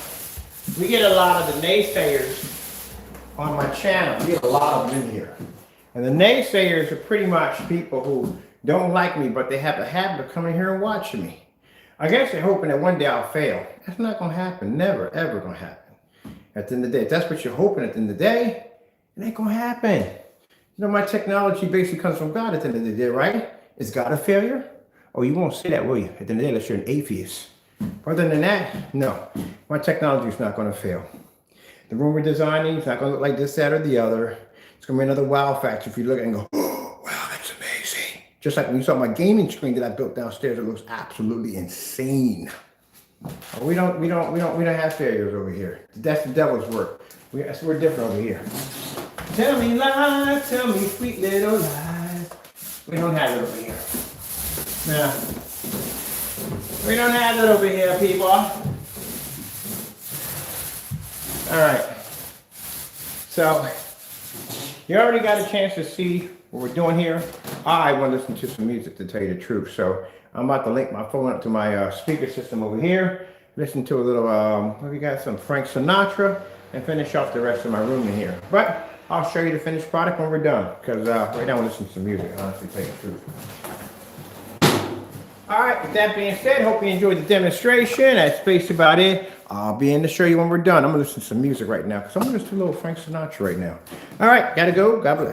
we get a lot of the naysayers on my channel. We get a lot of them in here. And the naysayers are pretty much people who don't like me, but they have a habit of coming here and watching me. I guess they're hoping that one day I'll fail. That's not going to happen. Never, ever going to happen. At the end of the day, if that's what you're hoping at the end of the day, it ain't going to happen. You know, my technology basically comes from God at the end of the day, right? Is God a failure? Oh, you won't say that, will you? At the end of the day, unless you're an atheist. Other than that, no. My technology is not going to fail. The room we're designing is not going to look like this, that, or the other. It's going to be another wow factor if you look at it and go, oh, wow, that's amazing. Just like when you saw my gaming screen that I built downstairs, it looks absolutely insane. We don't have failures over here. That's the devil's work. We're different over here. Tell me lies, tell me sweet little lies. We don't have it over here. No. We don't have it over here, people. All right. So, you already got a chance to see what we're doing here. I want to listen to some music, to tell you the truth. So I'm about to link my phone up to my speaker system over here. Listen to a little, we got some Frank Sinatra, and finish off the rest of my room in here. But I'll show you the finished product when we're done, because right now I'm listening to some music, honestly, tell you the truth. All right, with that being said, hope you enjoyed the demonstration. That's basically about it. I'll be in to show you when we're done. I'm gonna listen to some music right now, because I'm gonna listen to a little Frank Sinatra right now. All right, gotta go. God bless.